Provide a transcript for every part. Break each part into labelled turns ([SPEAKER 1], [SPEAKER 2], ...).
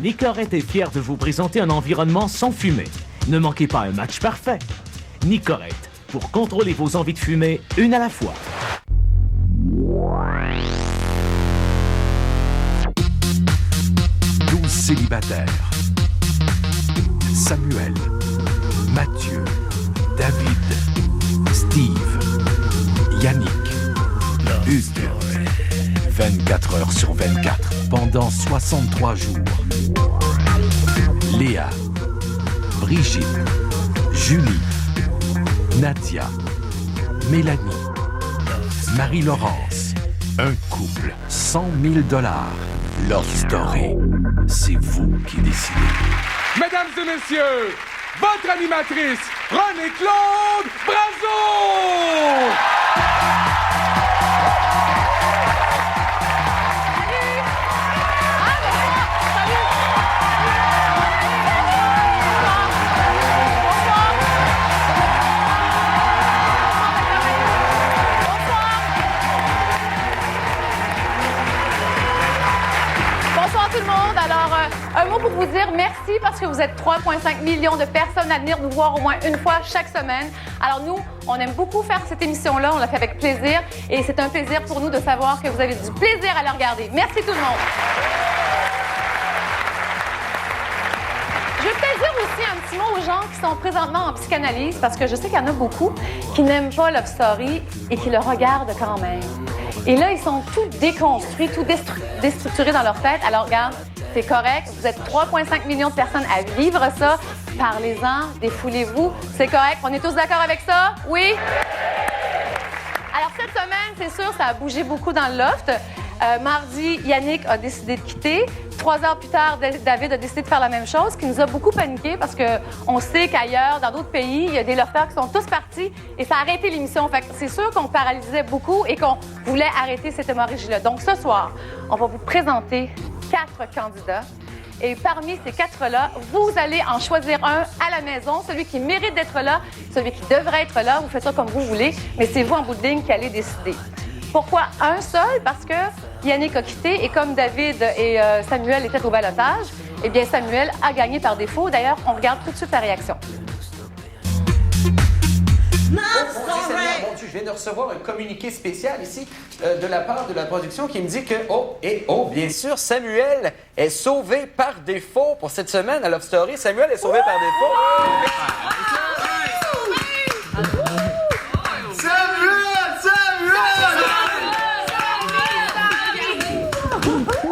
[SPEAKER 1] Nicorette est fière de vous présenter un environnement sans fumée. Ne manquez pas un match parfait. Nicorette, pour contrôler vos envies de fumer, une à la fois.
[SPEAKER 2] Célibataires. Samuel, Mathieu, David, Steve, Yannick, Hugues. 24 heures sur 24, pendant 63 jours. Léa, Brigitte, Julie, Nadia, Mélanie, Marie-Laurence. Un couple, 100 000 $. Love Story, c'est vous qui décidez.
[SPEAKER 3] Mesdames et messieurs, votre animatrice, René-Claude Brazeau!
[SPEAKER 4] Tout le monde. Alors, un mot pour vous dire merci parce que vous êtes 3,5 millions de personnes à venir nous voir au moins une fois chaque semaine. Alors, nous, on aime beaucoup faire cette émission-là. On l'a fait avec plaisir. Et c'est un plaisir pour nous de savoir que vous avez du plaisir à la regarder. Merci tout le monde. Je veux peut-être dire aussi un petit mot aux gens qui sont présentement en psychanalyse parce que je sais qu'il y en a beaucoup qui n'aiment pas Love Story et qui le regardent quand même. Et là, ils sont tout déconstruits, tout déstructurés dans leur tête. Alors, regarde, c'est correct. Vous êtes 3,5 millions de personnes à vivre ça. Parlez-en, défoulez-vous. C'est correct. On est tous d'accord avec ça? Oui? Alors, cette semaine, c'est sûr, ça a bougé beaucoup dans le loft. Mardi, Yannick a décidé de quitter. 3 heures plus tard, David a décidé de faire la même chose, ce qui nous a beaucoup paniqué parce qu'on sait qu'ailleurs, dans d'autres pays, il y a des lofters qui sont tous partis et ça a arrêté l'émission. Fait que c'est sûr qu'on paralysait beaucoup et qu'on voulait arrêter cette hémorragie-là. Donc, ce soir, on va vous présenter 4 candidats. Et parmi ces 4-là, vous allez en choisir un à la maison, celui qui mérite d'être là, celui qui devrait être là. Vous faites ça comme vous voulez, mais c'est vous, en bout de ligne, qui allez décider. Pourquoi un seul? Parce que Yannick a quitté et comme David et Samuel étaient au ballottage, eh bien, Samuel a gagné par défaut. D'ailleurs, on regarde tout de suite la réaction.
[SPEAKER 5] Mon Dieu, je viens de recevoir un communiqué spécial ici de la part de la production qui me dit que, bien sûr, Samuel est sauvé par défaut pour cette semaine à Love Story. Samuel est sauvé par défaut.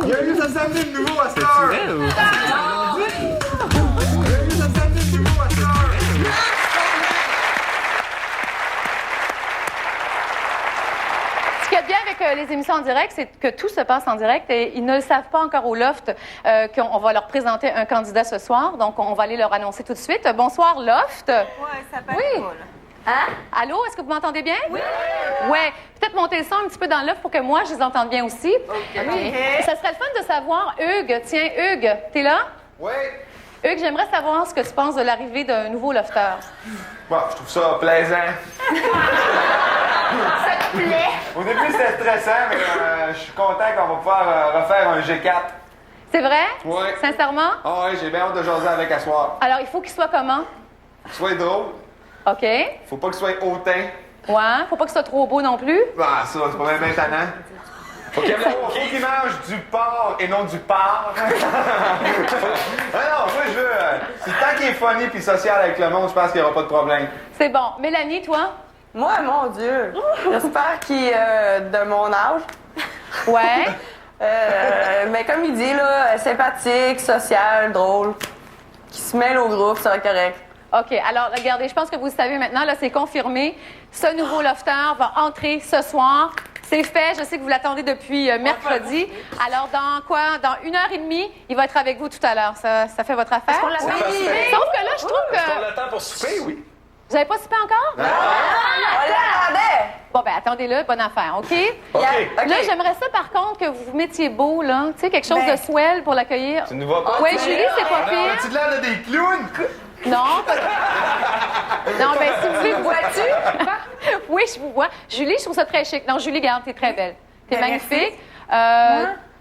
[SPEAKER 6] Il y a eu ça samedi de nouveau à cette heure!
[SPEAKER 4] Ce qu'il y a de bien avec les émissions en direct, c'est que tout se passe en direct et ils ne le savent pas encore au Loft qu'on va leur présenter un candidat ce soir. Donc, on va aller leur annoncer tout de suite. Bonsoir, Loft.
[SPEAKER 7] Oui, ça paraît pas, là.
[SPEAKER 4] Hein? Allô, est-ce que vous m'entendez bien? Oui! Ouais. Peut-être monter le son un petit peu dans l'offre pour que moi, je les entende bien aussi. OK. Ça serait le fun de savoir, Hugues. Tiens, Hugues, t'es là?
[SPEAKER 6] Oui.
[SPEAKER 4] Hugues, j'aimerais savoir ce que tu penses de l'arrivée d'un nouveau lofter.
[SPEAKER 6] Bon, je trouve ça plaisant.
[SPEAKER 7] Ça te plaît?
[SPEAKER 6] Au début, c'était stressant, mais je suis content qu'on va pouvoir refaire un G4.
[SPEAKER 4] C'est vrai?
[SPEAKER 6] Oui.
[SPEAKER 4] Sincèrement?
[SPEAKER 6] Ah oui, j'ai bien hâte de jaser avec à soir.
[SPEAKER 4] Alors, il faut qu'il soit comment?
[SPEAKER 6] Sois drôle.
[SPEAKER 4] OK.
[SPEAKER 6] Faut pas qu'il soit hautain.
[SPEAKER 4] Ouais. Faut pas qu'il soit trop beau non plus.
[SPEAKER 6] Ah, ça, c'est pas bien tannant. Faut qu'il mange du porc et non du porc. Ah non, moi, je veux... c'est tant qu'il est funny puis social avec le monde, je pense qu'il n'y aura pas de problème.
[SPEAKER 4] C'est bon. Mélanie, toi?
[SPEAKER 7] Moi, mon Dieu. J'espère qu'il est de mon âge.
[SPEAKER 4] Ouais.
[SPEAKER 7] Mais comme il dit, là, sympathique, social, drôle, qui se mêle au groupe, ça va être correct.
[SPEAKER 4] OK. Alors, regardez, je pense que vous le savez maintenant, là, c'est confirmé. Ce nouveau lofter va entrer ce soir. C'est fait. Je sais que vous l'attendez depuis mercredi. Alors, dans quoi? Dans 1h30, il va être avec vous tout à l'heure. Ça fait votre affaire?
[SPEAKER 7] Est-ce qu'on l'a fait?
[SPEAKER 4] Sauf que là, je trouve que...
[SPEAKER 5] Est-ce qu'on a le temps pour souper, oui?
[SPEAKER 4] Vous n'avez pas soupé encore?
[SPEAKER 7] On l'attendait!
[SPEAKER 4] Bon, ben attendez-le. Bonne affaire, OK?
[SPEAKER 6] OK.
[SPEAKER 4] Là, j'aimerais ça, par contre, que vous vous mettiez beau, là. Tu sais, quelque chose de swell pour l'accueillir.
[SPEAKER 6] Tu nous vois pas?
[SPEAKER 4] Oui, Julie, c'est pas pire.
[SPEAKER 6] As-tu l'air de des clowns?
[SPEAKER 4] Non, pas... Non, ben si vous voulez, me vois-tu? Oui, je vous vois. Julie, je trouve ça très chic. Non, Julie, regarde, t'es très belle. T'es magnifique.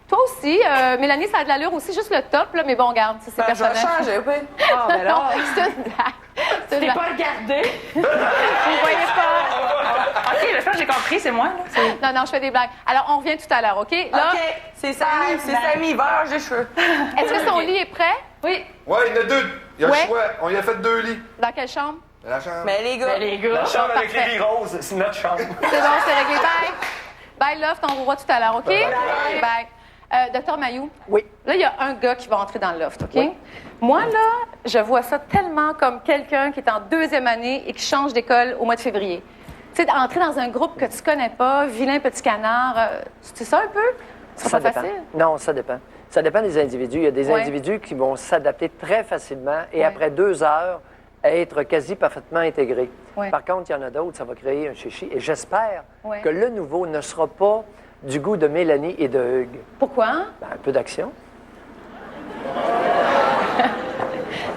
[SPEAKER 4] Toi aussi. Mélanie, ça a de l'allure aussi, juste le top, là, mais bon, regarde, c'est
[SPEAKER 7] Je vais
[SPEAKER 4] personnel.
[SPEAKER 7] changer, oui. Ah, ben
[SPEAKER 4] Non,
[SPEAKER 7] là.
[SPEAKER 4] c'est une blague. C'est une
[SPEAKER 8] T'es
[SPEAKER 4] blague.
[SPEAKER 8] pas regardé.
[SPEAKER 4] Vous voyez pas.
[SPEAKER 8] OK, je pense que j'ai compris, c'est moi. Là.
[SPEAKER 4] Non, je fais des blagues. Alors, on revient tout à l'heure, OK? Là,
[SPEAKER 7] OK, c'est Samy, vert, j'ai cheveux.
[SPEAKER 4] est-ce que son lit est prêt? Oui.
[SPEAKER 6] Ouais, il y en a deux. Il y a le
[SPEAKER 4] Ouais.
[SPEAKER 6] choix. On y a fait 2 lits.
[SPEAKER 4] Dans quelle chambre?
[SPEAKER 6] La chambre.
[SPEAKER 7] Mais les gars,
[SPEAKER 8] Ben, les gars.
[SPEAKER 9] Chambre avec
[SPEAKER 4] Parfait.
[SPEAKER 9] les lits roses, c'est notre chambre.
[SPEAKER 4] C'est bon, c'est réglé. Bye. Bye, Loft, on vous voit tout à l'heure, OK? Bye. Docteur Mayou.
[SPEAKER 10] Oui.
[SPEAKER 4] Là, il y a un gars qui va entrer dans le loft, OK? Moi, là, je vois ça tellement comme quelqu'un qui est en 2e année et qui change d'école au mois de février. Tu sais, entrer dans un groupe que tu connais pas, vilain petit canard, c'est ça un peu? C'est pas
[SPEAKER 10] dépend.
[SPEAKER 4] facile?
[SPEAKER 10] Non, ça dépend. Ça dépend des individus. Il y a des
[SPEAKER 4] Ouais.
[SPEAKER 10] individus qui vont s'adapter très facilement et
[SPEAKER 4] Ouais.
[SPEAKER 10] après 2 heures, être quasi parfaitement intégrés.
[SPEAKER 4] Ouais.
[SPEAKER 10] Par contre, il y en a d'autres, ça va créer un chichi. Et j'espère
[SPEAKER 4] Ouais.
[SPEAKER 10] que le nouveau ne sera pas du goût de Mélanie et de Hugues.
[SPEAKER 4] Pourquoi?
[SPEAKER 10] Ben, un peu d'action.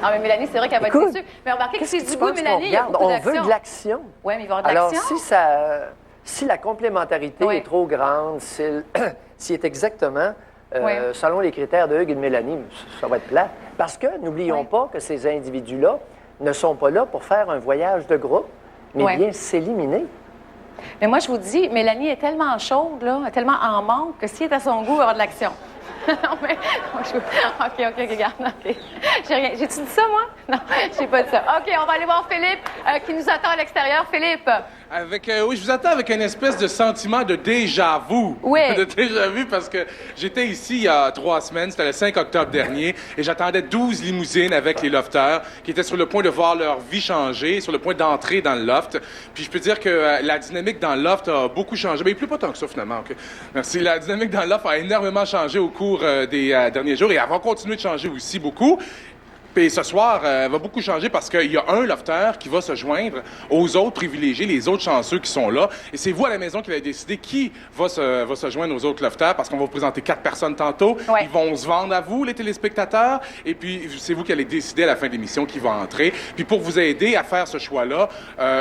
[SPEAKER 4] Ah, mais Mélanie, c'est vrai qu'elle va être
[SPEAKER 10] Écoute,
[SPEAKER 4] déçue. Mais remarquez que c'est
[SPEAKER 10] Qu'est-ce
[SPEAKER 4] du
[SPEAKER 10] que
[SPEAKER 4] goût,
[SPEAKER 10] tu penses qu'on
[SPEAKER 4] Mélanie, il y a
[SPEAKER 10] regarde?
[SPEAKER 4] beaucoup
[SPEAKER 10] On
[SPEAKER 4] d'action.
[SPEAKER 10] veut de l'action.
[SPEAKER 4] Oui, mais il va y avoir de
[SPEAKER 10] Alors,
[SPEAKER 4] l'action.
[SPEAKER 10] si la complémentarité
[SPEAKER 4] Oui.
[SPEAKER 10] est trop grande, s'il est exactement
[SPEAKER 4] Oui.
[SPEAKER 10] selon les critères de Hugues et de Mélanie, ça va être plat. Parce que n'oublions
[SPEAKER 4] Oui.
[SPEAKER 10] pas que ces individus-là ne sont pas là pour faire un voyage de groupe, mais
[SPEAKER 4] Oui.
[SPEAKER 10] bien s'éliminer.
[SPEAKER 4] Mais moi, je vous dis, Mélanie est tellement chaude, là, elle est tellement en manque que si elle est à son goût, il va y avoir de l'action. Non, mais. OK, regarde. OK. J'ai rien. J'ai-tu dit ça, moi? Non, j'ai pas dit ça. OK, on va aller voir Philippe qui nous attend à l'extérieur. Philippe.
[SPEAKER 3] Oui, je vous attends avec une espèce de sentiment de déjà-vu.
[SPEAKER 4] Oui.
[SPEAKER 3] De déjà-vu parce que j'étais ici il y a 3 semaines, c'était le 5 octobre dernier, et j'attendais 12 limousines avec les lofteurs qui étaient sur le point de voir leur vie changer, sur le point d'entrer dans le loft. Puis je peux dire que la dynamique dans le loft a beaucoup changé. Mais il pleut pas tant que ça, finalement. OK. Merci. La dynamique dans le loft a énormément changé au cours des derniers jours et elle va continuer de changer aussi beaucoup. Puis ce soir, elle va beaucoup changer parce qu'il y a un lofteur qui va se joindre aux autres privilégiés, les autres chanceux qui sont là. Et c'est vous à la maison qui allez décider qui va se joindre aux autres lofteurs parce qu'on va vous présenter 4 personnes tantôt.
[SPEAKER 4] Ouais.
[SPEAKER 3] Ils vont se vendre à vous, les téléspectateurs. Et puis, c'est vous qui allez décider à la fin de l'émission qui va entrer. Puis pour vous aider à faire ce choix-là,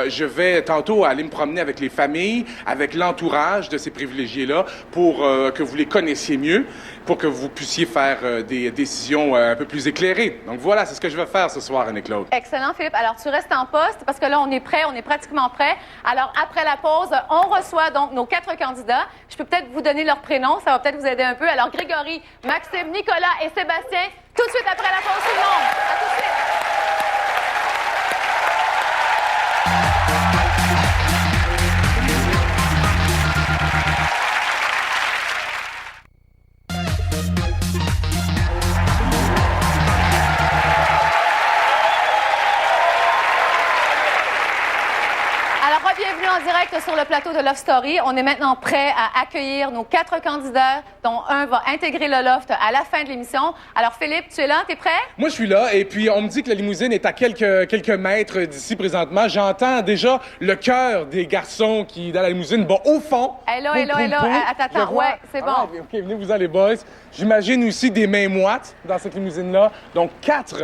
[SPEAKER 3] je vais tantôt aller me promener avec les familles, avec l'entourage de ces privilégiés-là pour que vous les connaissiez mieux, pour que vous puissiez faire des décisions un peu plus éclairées. Donc voilà, c'est ce que je vais faire ce soir, Annie-Claude.
[SPEAKER 4] Excellent, Philippe. Alors, tu restes en poste parce que là, on est prêt, on est pratiquement prêt. Alors, après la pause, on reçoit donc nos 4 candidats. Je peux peut-être vous donner leurs prénoms, ça va peut-être vous aider un peu. Alors, Grégory, Maxime, Nicolas et Sébastien, tout de suite après la pause, tout le monde. À tout de suite. Alors, bienvenue en direct sur le plateau de Love Story. On est maintenant prêt à accueillir nos 4 candidats, dont un va intégrer le loft à la fin de l'émission. Alors, Philippe, tu es là? T'es prêt?
[SPEAKER 3] Moi, je suis là, et puis on me dit que la limousine est à quelques mètres d'ici présentement. J'entends déjà le cœur des garçons qui, dans la limousine, bon, au fond.
[SPEAKER 4] Elle
[SPEAKER 3] Pou,
[SPEAKER 4] est là.
[SPEAKER 3] pou.
[SPEAKER 4] Attends.
[SPEAKER 3] Je vois-
[SPEAKER 4] Ouais, c'est bon.
[SPEAKER 3] Ah, OK, venez vous les boys. J'imagine aussi des mains moites dans cette limousine-là. Donc, 4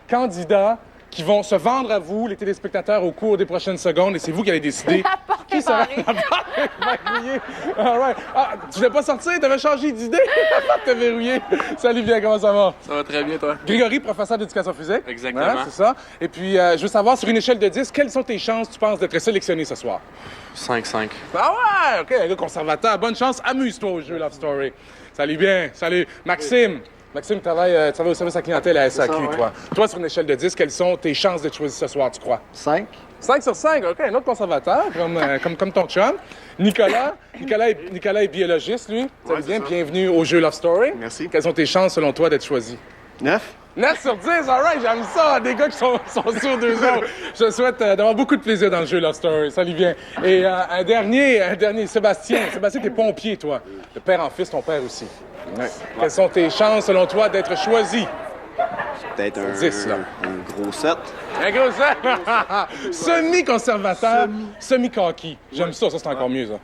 [SPEAKER 3] candidats qui vont se vendre à vous, les téléspectateurs, au cours des prochaines secondes, et c'est vous qui allez décider
[SPEAKER 4] La porte
[SPEAKER 3] qui
[SPEAKER 4] est
[SPEAKER 3] sera
[SPEAKER 4] barrée.
[SPEAKER 3] la porte est verrouillée. All right. Ah, tu voulais pas sortir? T'avais changé d'idée? La porte est verrouillée. Salut, bien, comment ça va?
[SPEAKER 9] Ça va très bien, toi?
[SPEAKER 3] Grégory, professeur d'éducation physique.
[SPEAKER 9] Exactement.
[SPEAKER 3] Hein, c'est ça. Et puis, je veux savoir, sur une échelle de 10, quelles sont tes chances, tu penses, d'être sélectionné ce soir?
[SPEAKER 9] 5-5.
[SPEAKER 3] Ah ouais! OK, un gars conservateur. Bonne chance. Amuse-toi au jeu Love Story. Salut bien. Salut. Maxime. Maxime, travaille au service à la clientèle à SAQ,
[SPEAKER 9] ça, ouais.
[SPEAKER 3] toi. Toi, sur une échelle de 10, quelles sont tes chances d'être choisi ce soir, tu crois?
[SPEAKER 11] 5.
[SPEAKER 3] 5 sur 5, OK, un autre conservateur, comme ton chum. Nicolas est biologiste, lui. Salut
[SPEAKER 9] Ouais,
[SPEAKER 3] bien,
[SPEAKER 9] c'est ça.
[SPEAKER 3] bienvenue au jeu Love Story.
[SPEAKER 9] Merci.
[SPEAKER 3] Quelles sont tes chances, selon toi, d'être choisi?
[SPEAKER 9] 9.
[SPEAKER 3] 9 sur 10, all right, j'aime ça. Des gars qui sont sûrs d'eux autres. Je te souhaite d'avoir beaucoup de plaisir dans le jeu Love Story. Salut bien. Et un dernier, Sébastien. Sébastien, t'es pompier, toi. De père en fils, ton père aussi. Ouais. Quelles sont tes chances, selon toi, d'être choisi?
[SPEAKER 11] Peut-être un
[SPEAKER 3] 10, là.
[SPEAKER 11] Un gros 7.
[SPEAKER 3] Un gros 7! Semi-conservateur, semi-kaki. J'aime ça, c'est encore mieux, ça.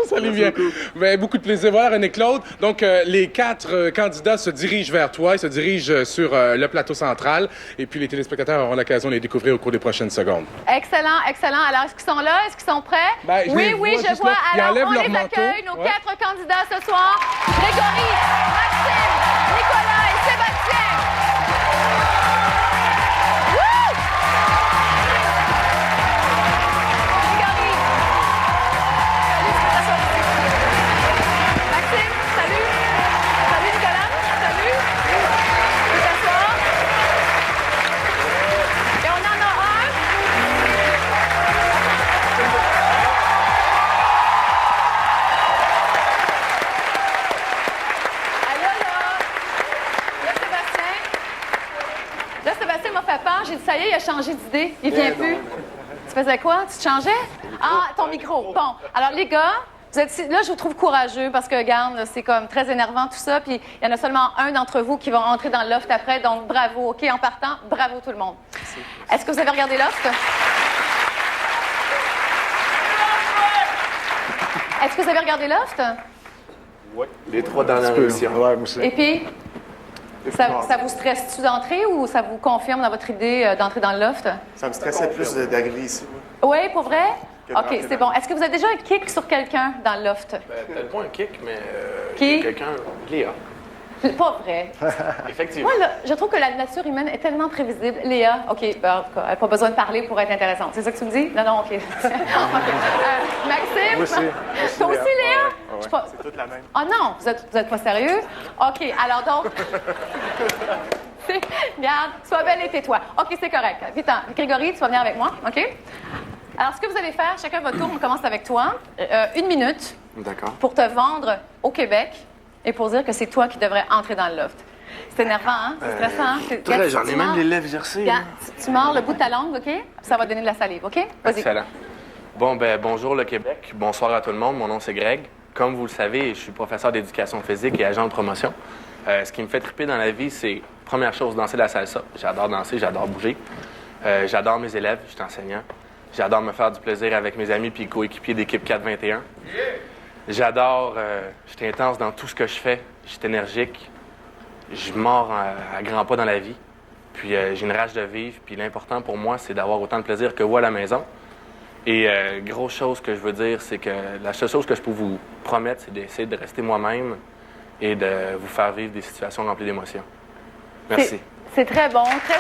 [SPEAKER 3] Salut bien. Ben, beaucoup de plaisir. Voilà, René-Claude. Donc, les 4 candidats se dirigent vers toi. Ils se dirigent sur le plateau central. Et puis, les téléspectateurs auront l'occasion de les découvrir au cours des prochaines secondes.
[SPEAKER 4] Excellent, excellent. Alors, est-ce qu'ils sont là? Est-ce qu'ils sont prêts?
[SPEAKER 3] Ben,
[SPEAKER 4] oui, je vois.
[SPEAKER 3] Ils
[SPEAKER 4] Alors,
[SPEAKER 3] enlèvent
[SPEAKER 4] on
[SPEAKER 3] leur
[SPEAKER 4] les
[SPEAKER 3] manteau.
[SPEAKER 4] accueille, nos 4 candidats ce soir. Grégory, Maxime, Nicolas et Sébastien. Wouh! Grégory. Salut, tu peux t'asseoir ici. Maxime, salut. Salut, Nicolas. Salut. Tu peux t'asseoir. Et on en a un. Là, Sébastien m'a fait peur. J'ai dit, ça y est, il a changé d'idée. Il vient plus. Tu faisais quoi? Tu te changeais? Ah, ton micro. Bon. Alors, les gars, vous êtes ici. Là, je vous trouve courageux parce que, regarde, c'est comme très énervant tout ça. Puis, il y en a seulement un d'entre vous qui va entrer dans le loft après. Donc, bravo. OK, en partant, bravo tout le monde. Est-ce que vous avez regardé Loft? Est-ce que vous avez regardé Loft?
[SPEAKER 9] Oui. Les 3 dernières émissions.
[SPEAKER 12] Ouais, moi aussi.
[SPEAKER 4] Et puis, ça vous stresse-tu d'entrer ou ça vous confirme dans votre idée d'entrer dans le loft?
[SPEAKER 12] Ça me stressait plus d'arriver ici.
[SPEAKER 4] Oui, pour vrai?
[SPEAKER 12] Que
[SPEAKER 4] OK,
[SPEAKER 12] d'entrer
[SPEAKER 4] c'est bon. Est-ce que vous avez déjà un kick sur quelqu'un dans le loft?
[SPEAKER 9] Peut-être pas un kick, mais
[SPEAKER 4] Qui?
[SPEAKER 9] quelqu'un, Léa.
[SPEAKER 4] Pas vrai.
[SPEAKER 9] Effectivement.
[SPEAKER 4] Moi, là, je trouve que la nature humaine est tellement prévisible. Léa, OK, ben, en tout cas, elle n'a pas besoin de parler pour être intéressante. C'est ça que tu me dis? Non, OK. Maxime?
[SPEAKER 12] Moi aussi.
[SPEAKER 4] Toi aussi, Léa?
[SPEAKER 12] Ouais,
[SPEAKER 4] Je sais pas-
[SPEAKER 12] c'est toute la même.
[SPEAKER 4] Oh non, vous êtes pas sérieux? OK, alors donc... Regarde, sois belle et tais-toi. OK, c'est correct. Vite, Grégory, tu vas venir avec moi, OK? Alors, ce que vous allez faire, chacun votre tour, on commence avec toi. 1 minute
[SPEAKER 9] D'accord.
[SPEAKER 4] pour te vendre au Québec et pour dire que c'est toi qui devrais entrer dans le loft. C'est énervant, hein? C'est stressant, hein?
[SPEAKER 9] Très, j'en ai
[SPEAKER 4] Tu
[SPEAKER 9] même
[SPEAKER 4] mords-
[SPEAKER 9] les lèvres gercées.
[SPEAKER 4] Regarde, tu mords le bout de ta langue, OK? Ça va donner de la salive, OK? Vas-y.
[SPEAKER 9] Excellent. Bon, ben bonjour le Québec. Bonsoir à tout le monde. Mon nom, c'est Greg. Comme vous le savez, je suis professeur d'éducation physique et agent de promotion. Ce qui me fait triper dans la vie, c'est, première chose, danser la salsa. J'adore danser, j'adore bouger. J'adore mes élèves, je suis enseignant. J'adore me faire du plaisir avec mes amis puis coéquipiers d'équipe 421. J'adore, je suis intense dans tout ce que je fais. Je suis énergique. Je mords à grands pas dans la vie. Puis j'ai une rage de vivre. Puis l'important pour moi, c'est d'avoir autant de plaisir que vous à la maison. Et grosse chose que je veux dire, c'est que la seule chose que je peux vous promettre, c'est d'essayer de rester moi-même et de vous faire vivre des situations remplies d'émotions. Merci.
[SPEAKER 4] C'est très bon. 6 secondes.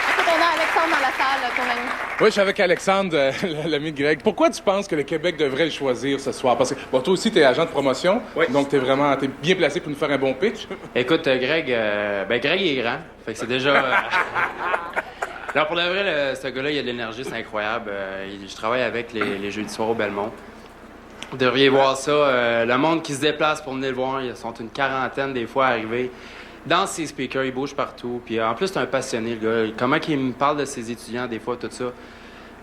[SPEAKER 4] Est-ce que on a Alexandre dans la salle, ton ami?
[SPEAKER 3] Oui, je suis avec Alexandre, l'ami de Greg. Pourquoi tu penses que le Québec devrait le choisir ce soir? Parce que, bon, toi aussi, tu es agent de promotion, donc tu es bien placé pour nous faire un bon pitch.
[SPEAKER 13] Écoute, Greg, Greg il est grand, fait que c'est déjà... Alors, pour de vrai, ce gars-là, il a de l'énergie, c'est incroyable. Je travaille avec les jeudis soirs au Belmont. Vous devriez voir ça. Le monde qui se déplace pour venir le voir, ils sont une quarantaine des fois arrivés. Dans ses speakers, il bouge partout. Puis en plus, c'est un passionné, le gars. Comment il me parle de ses étudiants, des fois, tout ça.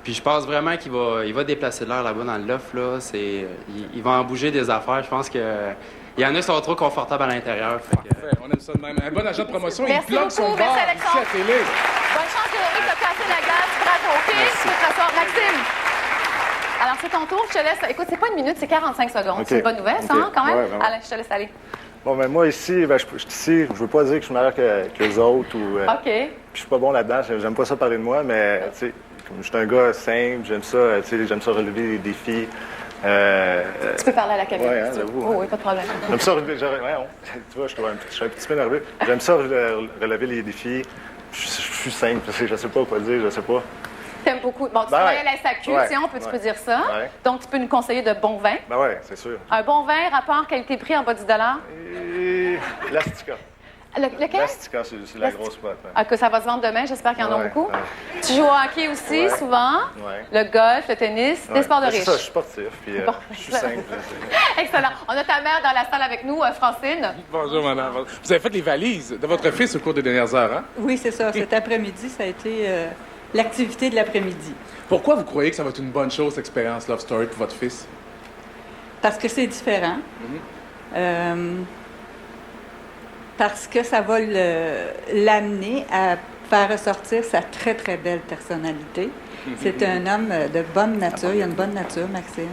[SPEAKER 13] Puis je pense vraiment qu'il va déplacer de l'air là-bas dans le loft, là. Il va en bouger des affaires. Je pense que... Il y en a qui sont trop confortables à l'intérieur.
[SPEAKER 3] Parfait, on aime ça de même. Un bon agent de promotion,
[SPEAKER 4] Merci
[SPEAKER 3] il plug son
[SPEAKER 4] beaucoup,
[SPEAKER 3] bar
[SPEAKER 4] merci,
[SPEAKER 3] ici à télé.
[SPEAKER 4] Bonne chance, Grégory, de casser la glace. Bravo, OK? Tu peux t'asseoir. Maxime. Alors, c'est ton tour. Je te laisse. Écoute, c'est pas 1 minute, c'est 45 secondes.
[SPEAKER 12] OK.
[SPEAKER 4] C'est une bonne nouvelle, ça,
[SPEAKER 12] OK.
[SPEAKER 4] hein, quand même?
[SPEAKER 12] Ouais, vraiment.
[SPEAKER 4] Allez, je te laisse aller.
[SPEAKER 12] Bon, ben moi, ici, je suis ici. Je veux pas dire que je suis meilleur que les autres ou...
[SPEAKER 4] OK.
[SPEAKER 12] Puis je suis pas bon là-dedans. J'aime pas ça parler de moi, mais, tu sais, comme je suis un gars simple, j'aime ça, tu sais, j'aime ça relever les défis.
[SPEAKER 4] Tu peux parler à la caméra.
[SPEAKER 12] Ouais, hein,
[SPEAKER 4] si tu veux.
[SPEAKER 12] j'avoue.
[SPEAKER 4] Oh, oui, pas de problème.
[SPEAKER 12] J'aime ça relever... tu vois, je suis un petit peu nerveux. J'aime ça relever les défis. Je suis simple, je sais pas quoi dire, je sais pas.
[SPEAKER 4] T'aimes beaucoup. Bon, tu
[SPEAKER 12] Ben
[SPEAKER 4] travailles
[SPEAKER 12] ouais.
[SPEAKER 4] à la SAQ,
[SPEAKER 12] Ouais.
[SPEAKER 4] tiens, tu peux dire ça.
[SPEAKER 12] Ouais.
[SPEAKER 4] Donc, tu peux nous conseiller de bons vins.
[SPEAKER 12] Ben ouais, c'est sûr.
[SPEAKER 4] Un bon vin, rapport qualité-prix en bas de 10 $.
[SPEAKER 12] Et l'Astica.
[SPEAKER 4] Lequel?
[SPEAKER 12] L'Astica, c'est la grosse boîte. Ouais.
[SPEAKER 4] Ah, que ça va se vendre demain, j'espère qu'il y en a
[SPEAKER 12] Ouais,
[SPEAKER 4] beaucoup.
[SPEAKER 12] ouais.
[SPEAKER 4] Tu joues au hockey aussi,
[SPEAKER 12] Ouais.
[SPEAKER 4] souvent.
[SPEAKER 12] Ouais.
[SPEAKER 4] Le golf, le tennis, des sports de
[SPEAKER 12] Ben,
[SPEAKER 4] riches.
[SPEAKER 12] c'est ça, je suis sportif, puis
[SPEAKER 4] Bon,
[SPEAKER 12] je suis simple.
[SPEAKER 4] Excellent. On a ta mère dans la salle avec nous, Francine.
[SPEAKER 3] Bonjour, madame. Vous avez fait les valises de votre fils au cours des dernières heures, hein?
[SPEAKER 14] Oui, c'est ça. Cet après-midi, ça a été l'activité de l'après-midi.
[SPEAKER 3] Pourquoi vous croyez que ça va être une bonne chose, cette expérience Love Story, pour votre fils?
[SPEAKER 14] Parce que c'est différent. Parce que ça va l'amener à faire ressortir sa très, très belle personnalité. C'est un homme de bonne nature. Il a une bonne nature, Maxime.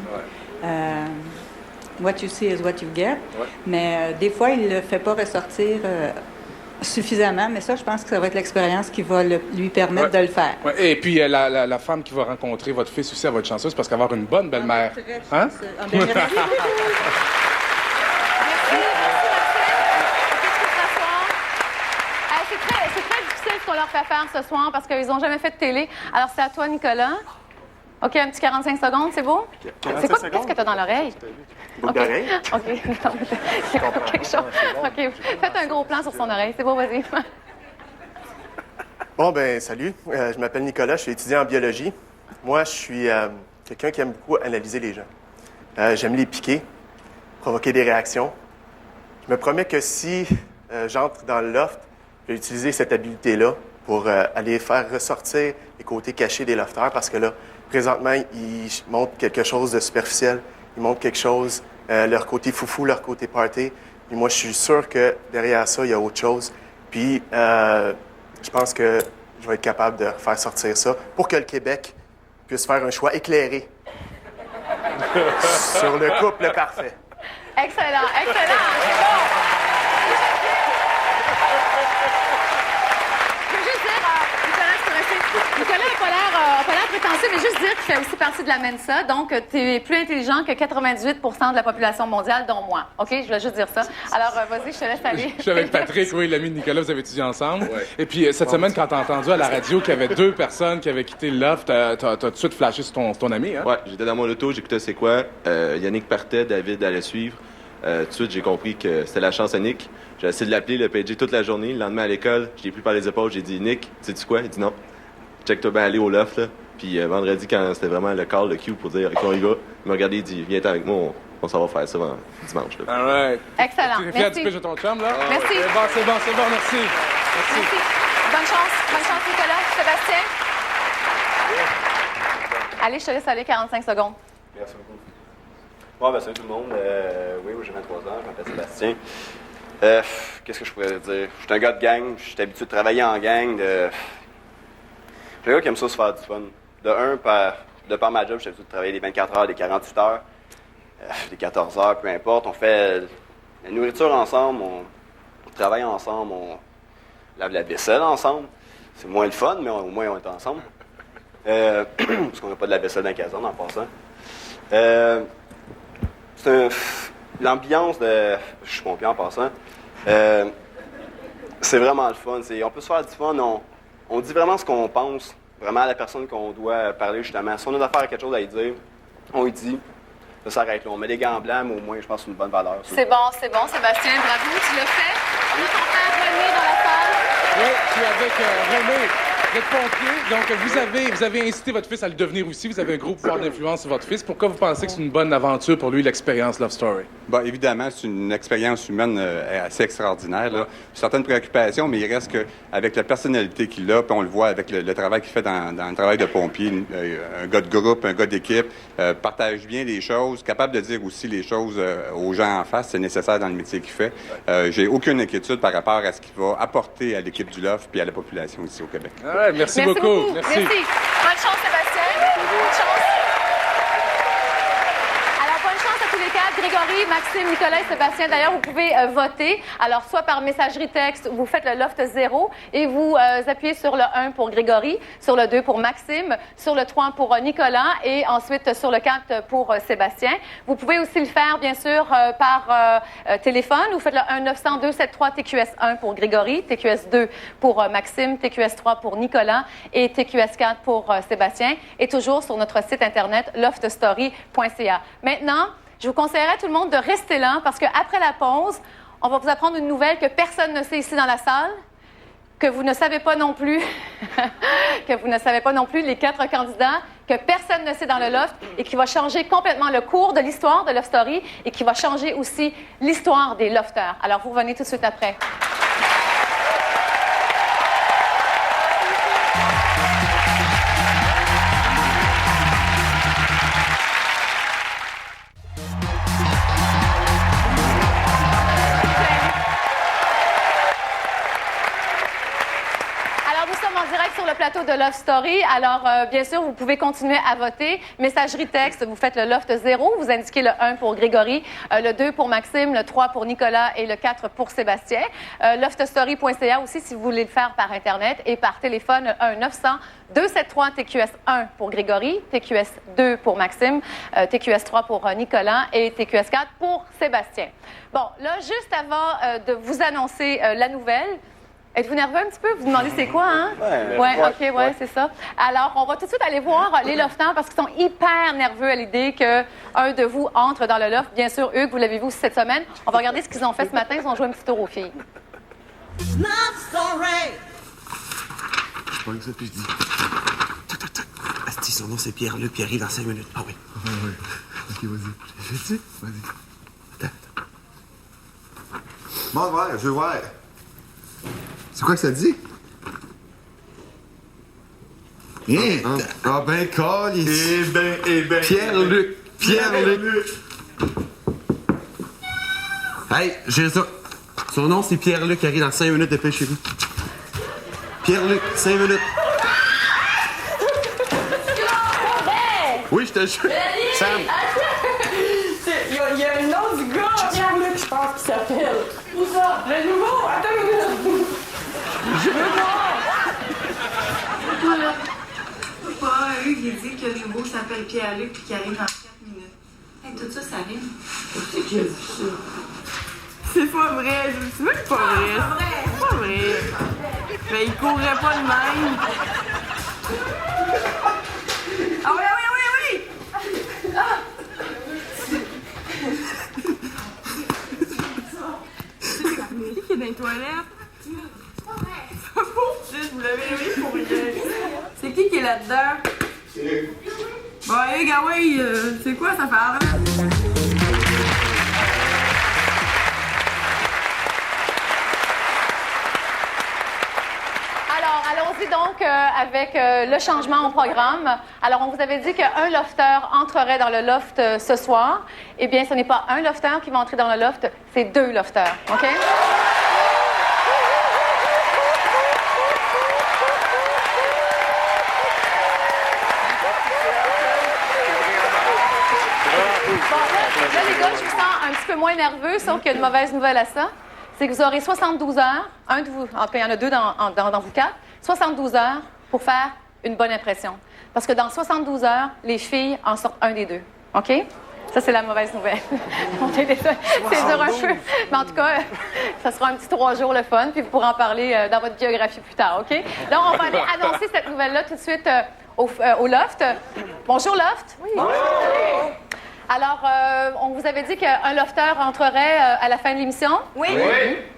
[SPEAKER 14] What you see is what you get. Mais des fois, il ne le fait pas ressortir suffisamment. Mais ça, je pense que ça va être l'expérience qui va lui permettre de le faire.
[SPEAKER 3] Et puis, la femme qui va rencontrer votre fils aussi, elle va être chanceuse parce qu'elle va avoir une bonne belle-mère. Hein?
[SPEAKER 4] Ce qu'on leur fait faire ce soir parce qu'ils n'ont jamais fait de télé. Alors, c'est à toi, Nicolas. OK, un petit 45 secondes, c'est beau? C'est quoi? Qu'est-ce que tu as dans l'oreille?
[SPEAKER 12] Boucle d'oreille?
[SPEAKER 4] OK. Quelque chose. OK. Faites un gros plan sur son oreille. C'est beau, vas-y.
[SPEAKER 11] Bon, ben salut. Je m'appelle Nicolas, je suis étudiant en biologie. Moi, je suis quelqu'un qui aime beaucoup analyser les gens. J'aime les piquer, provoquer des réactions. Je me promets que si j'entre dans le loft, je vais utiliser cette habileté-là pour aller faire ressortir les côtés cachés des lofters parce que là, présentement, ils montrent quelque chose de superficiel. Ils montrent quelque chose, leur côté foufou, leur côté party. Puis moi, je suis sûr que derrière ça, il y a autre chose. Puis je pense que je vais être capable de faire sortir ça pour que le Québec puisse faire un choix éclairé sur le couple parfait.
[SPEAKER 4] Excellent, excellent. C'est bon. Nicolas n'a pas l'air prétentieux, mais juste dire qu'il fait aussi partie de la Mensa. Donc, tu es plus intelligent que 98 de la population mondiale, dont moi. OK? Je voulais juste dire ça. Alors, vas-y, je te laisse aller.
[SPEAKER 3] Je suis avec Patrick, oui, l'ami de Nicolas, vous avez étudié ensemble. Ouais. Et puis, cette semaine, quand tu as entendu à la radio qu'il y avait 2 personnes qui avaient quitté le loft, t'as tout de suite flashé sur ton ami, hein?
[SPEAKER 15] Ouais, j'étais dans mon auto, j'écoutais c'est quoi. Yannick partait, David allait suivre. Tout de suite, j'ai compris que c'était la chance à Nick. J'ai essayé de l'appeler, le PG, toute la journée. Le lendemain à l'école, je l'ai pris par les épaules, j'ai dit « Nick, sais-tu quoi? » Il dit « Non. Check-toi bien aller au loft, là. » Puis vendredi, quand c'était vraiment le call, le cue pour dire « OK, on y va », il m'a regardé, il dit « Viens avec moi, on s'en va faire ça dimanche. »
[SPEAKER 3] All right.
[SPEAKER 4] Excellent.
[SPEAKER 3] Tu es fier du pitch de ton chum, là?
[SPEAKER 4] Merci.
[SPEAKER 3] C'est bon, merci.
[SPEAKER 4] Merci. Bonne chance, Nicolas. Sébastien? Allez, je te laisse aller 45 secondes.
[SPEAKER 16] Merci beaucoup. Bon, salut tout le monde. Oui, j'ai 23 ans, je m'appelle Sébastien. Qu'est-ce que je pourrais dire? Je suis un gars de gang, je suis habitué de travailler en gang. Je suis un gars qui aime ça se faire du fun. De par ma job, je suis habitué de travailler des 24 heures, des 48 heures, des 14 heures, peu importe. On fait la nourriture ensemble, on travaille ensemble, on lave la vaisselle ensemble. C'est moins le fun, mais au moins on est ensemble. Parce qu'on n'a pas de la vaisselle dans la caserne en passant. L'ambiance de... Je suis pompier en passant. C'est vraiment le fun. On peut se faire du fun. On dit vraiment ce qu'on pense, vraiment à la personne qu'on doit parler, justement. Si on a affaire à quelque chose à lui dire, on lui dit. Ça s'arrête là. On met des gants blancs, mais au moins, je pense que c'est une bonne valeur.
[SPEAKER 4] C'est bon, Sébastien. Bravo, tu l'as fait. On a ton frère René dans la salle.
[SPEAKER 3] Oui, je suis avec René. Vous êtes pompier, donc vous avez incité votre fils à le devenir aussi. Vous avez un gros pouvoir d'influence sur votre fils. Pourquoi vous pensez que c'est une bonne aventure pour lui, l'expérience Love Story?
[SPEAKER 17] Bon, évidemment, c'est une expérience humaine assez extraordinaire. Là. Certaines préoccupations, mais il reste qu'avec la personnalité qu'il a, puis on le voit avec le travail qu'il fait dans le travail de pompier, un gars de groupe, un gars d'équipe, partage bien les choses, capable de dire aussi les choses aux gens en face, c'est nécessaire dans le métier qu'il fait. J'ai aucune inquiétude par rapport à ce qu'il va apporter à l'équipe du LOF puis à la population ici au Québec.
[SPEAKER 3] Merci beaucoup.
[SPEAKER 4] Merci. Bonne chance, Sébastien. Bonne chance. Alors, bonne chance à tous les quatre. Grégory, Maxime, Nicolas et Sébastien. D'ailleurs, vous pouvez voter. Alors, soit par messagerie texte, vous faites le loft 0 et vous appuyez sur le 1 pour Grégory, sur le 2 pour Maxime, sur le 3 pour Nicolas et ensuite sur le 4 pour Sébastien. Vous pouvez aussi le faire, bien sûr, par téléphone. Vous faites le 1-900-273-TQS1 pour Grégory, TQS2 pour Maxime, TQS3 pour Nicolas et TQS4 pour Sébastien. Et toujours sur notre site Internet, loftstory.ca. Maintenant, je vous conseillerais à tout le monde de rester là parce qu'après la pause, on va vous apprendre une nouvelle que personne ne sait ici dans la salle, que vous ne savez pas non plus, les 4 candidats, que personne ne sait dans le loft et qui va changer complètement le cours de l'histoire de Love Story et qui va changer aussi l'histoire des lofters. Alors, vous revenez tout de suite après. plateau de Love Story. Alors, bien sûr, vous pouvez continuer à voter. Messagerie texte, vous faites le Loft 0. Vous indiquez le 1 pour Grégory, le 2 pour Maxime, le 3 pour Nicolas et le 4 pour Sébastien. Loftstory.ca aussi, si vous voulez le faire par Internet et par téléphone, 1-900-273-TQS1 pour Grégory, TQS2 pour Maxime, TQS3 pour Nicolas et TQS4 pour Sébastien. Bon, là, juste avant de vous annoncer la nouvelle, êtes-vous nerveux un petit peu? Vous demandez c'est quoi, hein? Ouais, c'est ça. Alors, on va tout de suite aller voir les lofteurs parce qu'ils sont hyper nerveux à l'idée qu'un de vous entre dans le loft. Bien sûr, Hugues, vous l'avez vu aussi cette semaine. On va regarder ce qu'ils ont fait ce matin. Ils ont joué un petit tour aux filles.
[SPEAKER 18] Love Story!
[SPEAKER 19] Je prends ça puis je dis... Asti, son nom c'est Pierre-Luc, puis il arrive dans 5 minutes. Ah oui. Oui. Ok, vas-y. Vas-y. Attends. Bon, voir, je veux voir. C'est quoi que ça dit? Ah ben, call ici. Eh ben. Pierre-Luc. Hey, j'ai ça. Son nom, c'est Pierre-Luc, qui arrive dans 5 minutes, dépêchez-vous. Pierre-Luc, 5 minutes. Oui, je te jure. Sam.
[SPEAKER 7] Il y a le nom du gars, Pierre-Luc, je pense qu'il s'appelle. Où ça? Le nouveau? Attends une minute. Je veux voir.
[SPEAKER 20] Voilà. Hugues, il dit que le nouveau s'appelle Pierre-Luc puis qu'il arrive dans 4 minutes. Hey, tout ça, ça rime. C'est qui a dit ça?
[SPEAKER 7] C'est pas vrai. Tu vois que c'est pas vrai? C'est pas vrai. Mais il courrait pas de même. Ah oui! Ah! C'est qui qui est dans les toilettes? Vous l'avez aimé pour rien. C'est qui est là-dedans? C'est Hugues. Bon, Hugues, ah oui, c'est quoi ça fait?
[SPEAKER 4] Alors, allons-y donc avec le changement au programme. Alors, on vous avait dit qu'un lofter entrerait dans le loft ce soir. Eh bien, ce n'est pas un lofter qui va entrer dans le loft, c'est 2 lofters, OK? Là, les gars, je vous sens un petit peu moins nerveux, sauf qu'il y a une mauvaise nouvelle à ça. C'est que vous aurez 72 heures, un de vous, en fait, il y en a 2 dans vous 4, 72 heures pour faire une bonne impression. Parce que dans 72 heures, les filles en sortent un des 2. OK? Ça, c'est la mauvaise nouvelle. C'est dur un peu. Mais en tout cas, ça sera un petit 3 jours le fun, puis vous pourrez en parler dans votre biographie plus tard, OK? Donc, on va aller annoncer cette nouvelle-là tout de suite au Loft. Bonjour, Loft. Oui. Bonjour. Alors, on vous avait dit qu'un lofter entrerait à la fin de l'émission? Oui.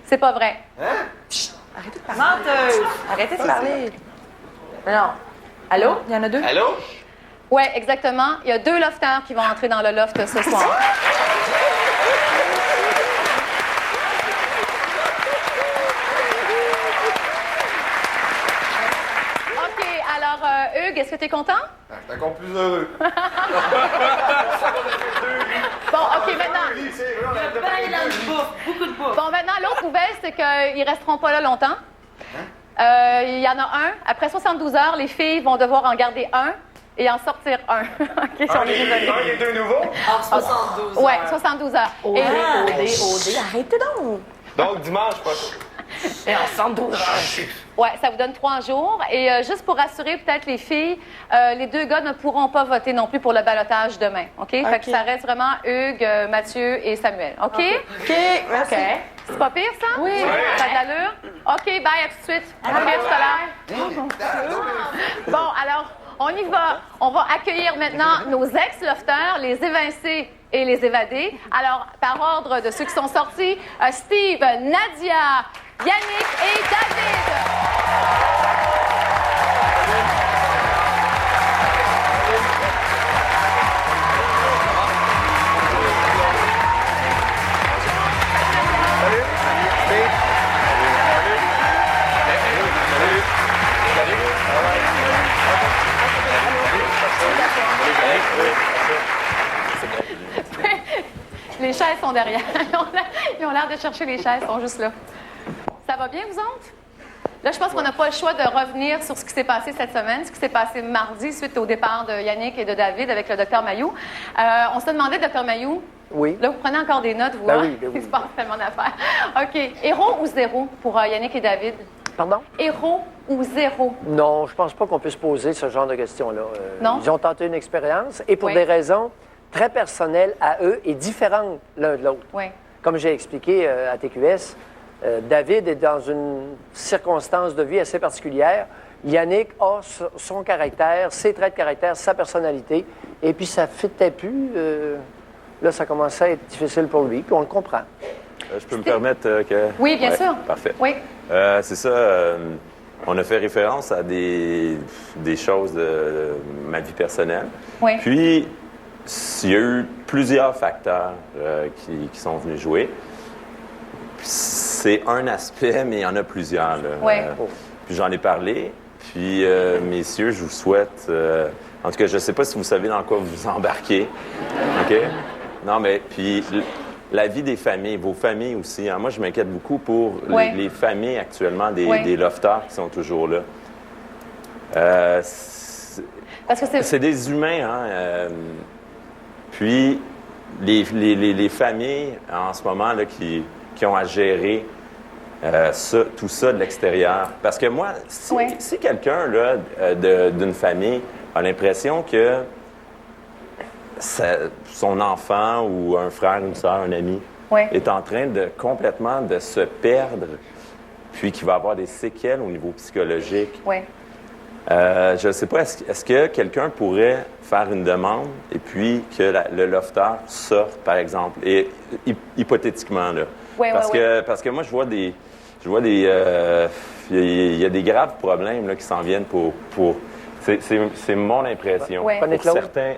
[SPEAKER 4] C'est pas vrai.
[SPEAKER 7] Hein? Chut, arrêtez de parler. Menteuse! Arrêtez de parler. Non. Allô? Il y en a 2?
[SPEAKER 5] Allô?
[SPEAKER 4] Oui, exactement. Il y a 2 lofters qui vont entrer dans le loft ce soir. OK, alors, Hugues, est-ce que tu es content?
[SPEAKER 6] T'es encore plus heureux.
[SPEAKER 4] Bon, OK, maintenant. Bon, maintenant, l'autre nouvelle, c'est qu'ils ne resteront pas là longtemps. Il y en a un. Après 72 heures, les filles vont devoir en garder un et en sortir un. OK,
[SPEAKER 6] Il y a 2 nouveaux?
[SPEAKER 7] En 72 heures.
[SPEAKER 4] Oui, 72 heures.
[SPEAKER 7] OD, arrêtez donc.
[SPEAKER 6] Donc, dimanche prochain.
[SPEAKER 7] Et en 72 heures.
[SPEAKER 4] Oui, ça vous donne 3 jours. Et juste pour rassurer peut-être les filles, les 2 gars ne pourront pas voter non plus pour le balotage demain. OK? Fait que ça reste vraiment Hugues, Mathieu et Samuel. OK?
[SPEAKER 7] OK, merci.
[SPEAKER 4] C'est pas pire, ça? Oui. Ça a de l'allure? OK, bye, à tout de suite. À tout à l'heure. Bon, alors, on y va. On va accueillir maintenant nos ex-lofters, les évincés et les évadés. Alors, par ordre de ceux qui sont sortis, Steve, Nadia, Yannick et David. Les chaises sont derrière. Ils ont l'air de chercher les chaises, ils sont juste là. Ça va bien, vous autres? Là, je pense qu'on n'a pas le choix de revenir sur ce qui s'est passé cette semaine, ce qui s'est passé mardi suite au départ de Yannick et de David avec le Dr Mayou. On se demandait, Dr Mayou,
[SPEAKER 10] oui.
[SPEAKER 4] Là, vous prenez encore des notes, vous,
[SPEAKER 10] ben
[SPEAKER 4] hein?
[SPEAKER 10] Oui, ben oui.
[SPEAKER 4] Il se passe tellement d'affaires. OK. Héros ou zéro pour Yannick et David?
[SPEAKER 10] Pardon?
[SPEAKER 4] Héros ou zéro?
[SPEAKER 10] Non, je pense pas qu'on puisse poser ce genre de questions-là.
[SPEAKER 4] Non?
[SPEAKER 10] Ils ont tenté une expérience et pour des raisons très personnelles à eux et différentes l'un de l'autre.
[SPEAKER 4] Oui.
[SPEAKER 10] Comme j'ai expliqué à TQS, David est dans une circonstance de vie assez particulière. Yannick a son caractère, ses traits de caractère, sa personnalité, et puis ça ne fitait plus. Là, ça commençait à être difficile pour lui, puis on le comprend.
[SPEAKER 21] Je peux me permettre que...
[SPEAKER 4] Oui, bien sûr.
[SPEAKER 21] Parfait.
[SPEAKER 4] Oui.
[SPEAKER 21] C'est ça, on a fait référence à des choses de ma vie personnelle.
[SPEAKER 4] Oui.
[SPEAKER 21] Puis, il y a eu plusieurs facteurs qui sont venus jouer. C'est un aspect, mais il y en a plusieurs. Là.
[SPEAKER 4] Oui.
[SPEAKER 21] Puis j'en ai parlé. Puis, messieurs, je vous souhaite... en tout cas, je ne sais pas si vous savez dans quoi vous vous embarquez. OK? Non, mais puis... La vie des familles, vos familles aussi. Hein. Moi, je m'inquiète beaucoup pour les familles actuellement des lofters qui sont toujours là.
[SPEAKER 4] Parce que
[SPEAKER 21] c'est des humains. Hein. Puis, les familles, en ce moment, là, qui ont à gérer tout ça de l'extérieur. Parce que moi, si quelqu'un d'une famille a l'impression que son enfant ou un frère, une soeur, un ami est en train de complètement de se perdre, puis qu'il va avoir des séquelles au niveau psychologique.
[SPEAKER 4] Oui.
[SPEAKER 21] Je ne sais pas, est-ce que quelqu'un pourrait faire une demande et puis que le lofter sorte, par exemple, et hypothétiquement, là. Parce que moi, je vois des... Il y a des graves problèmes là, qui s'en viennent pour c'est mon impression pour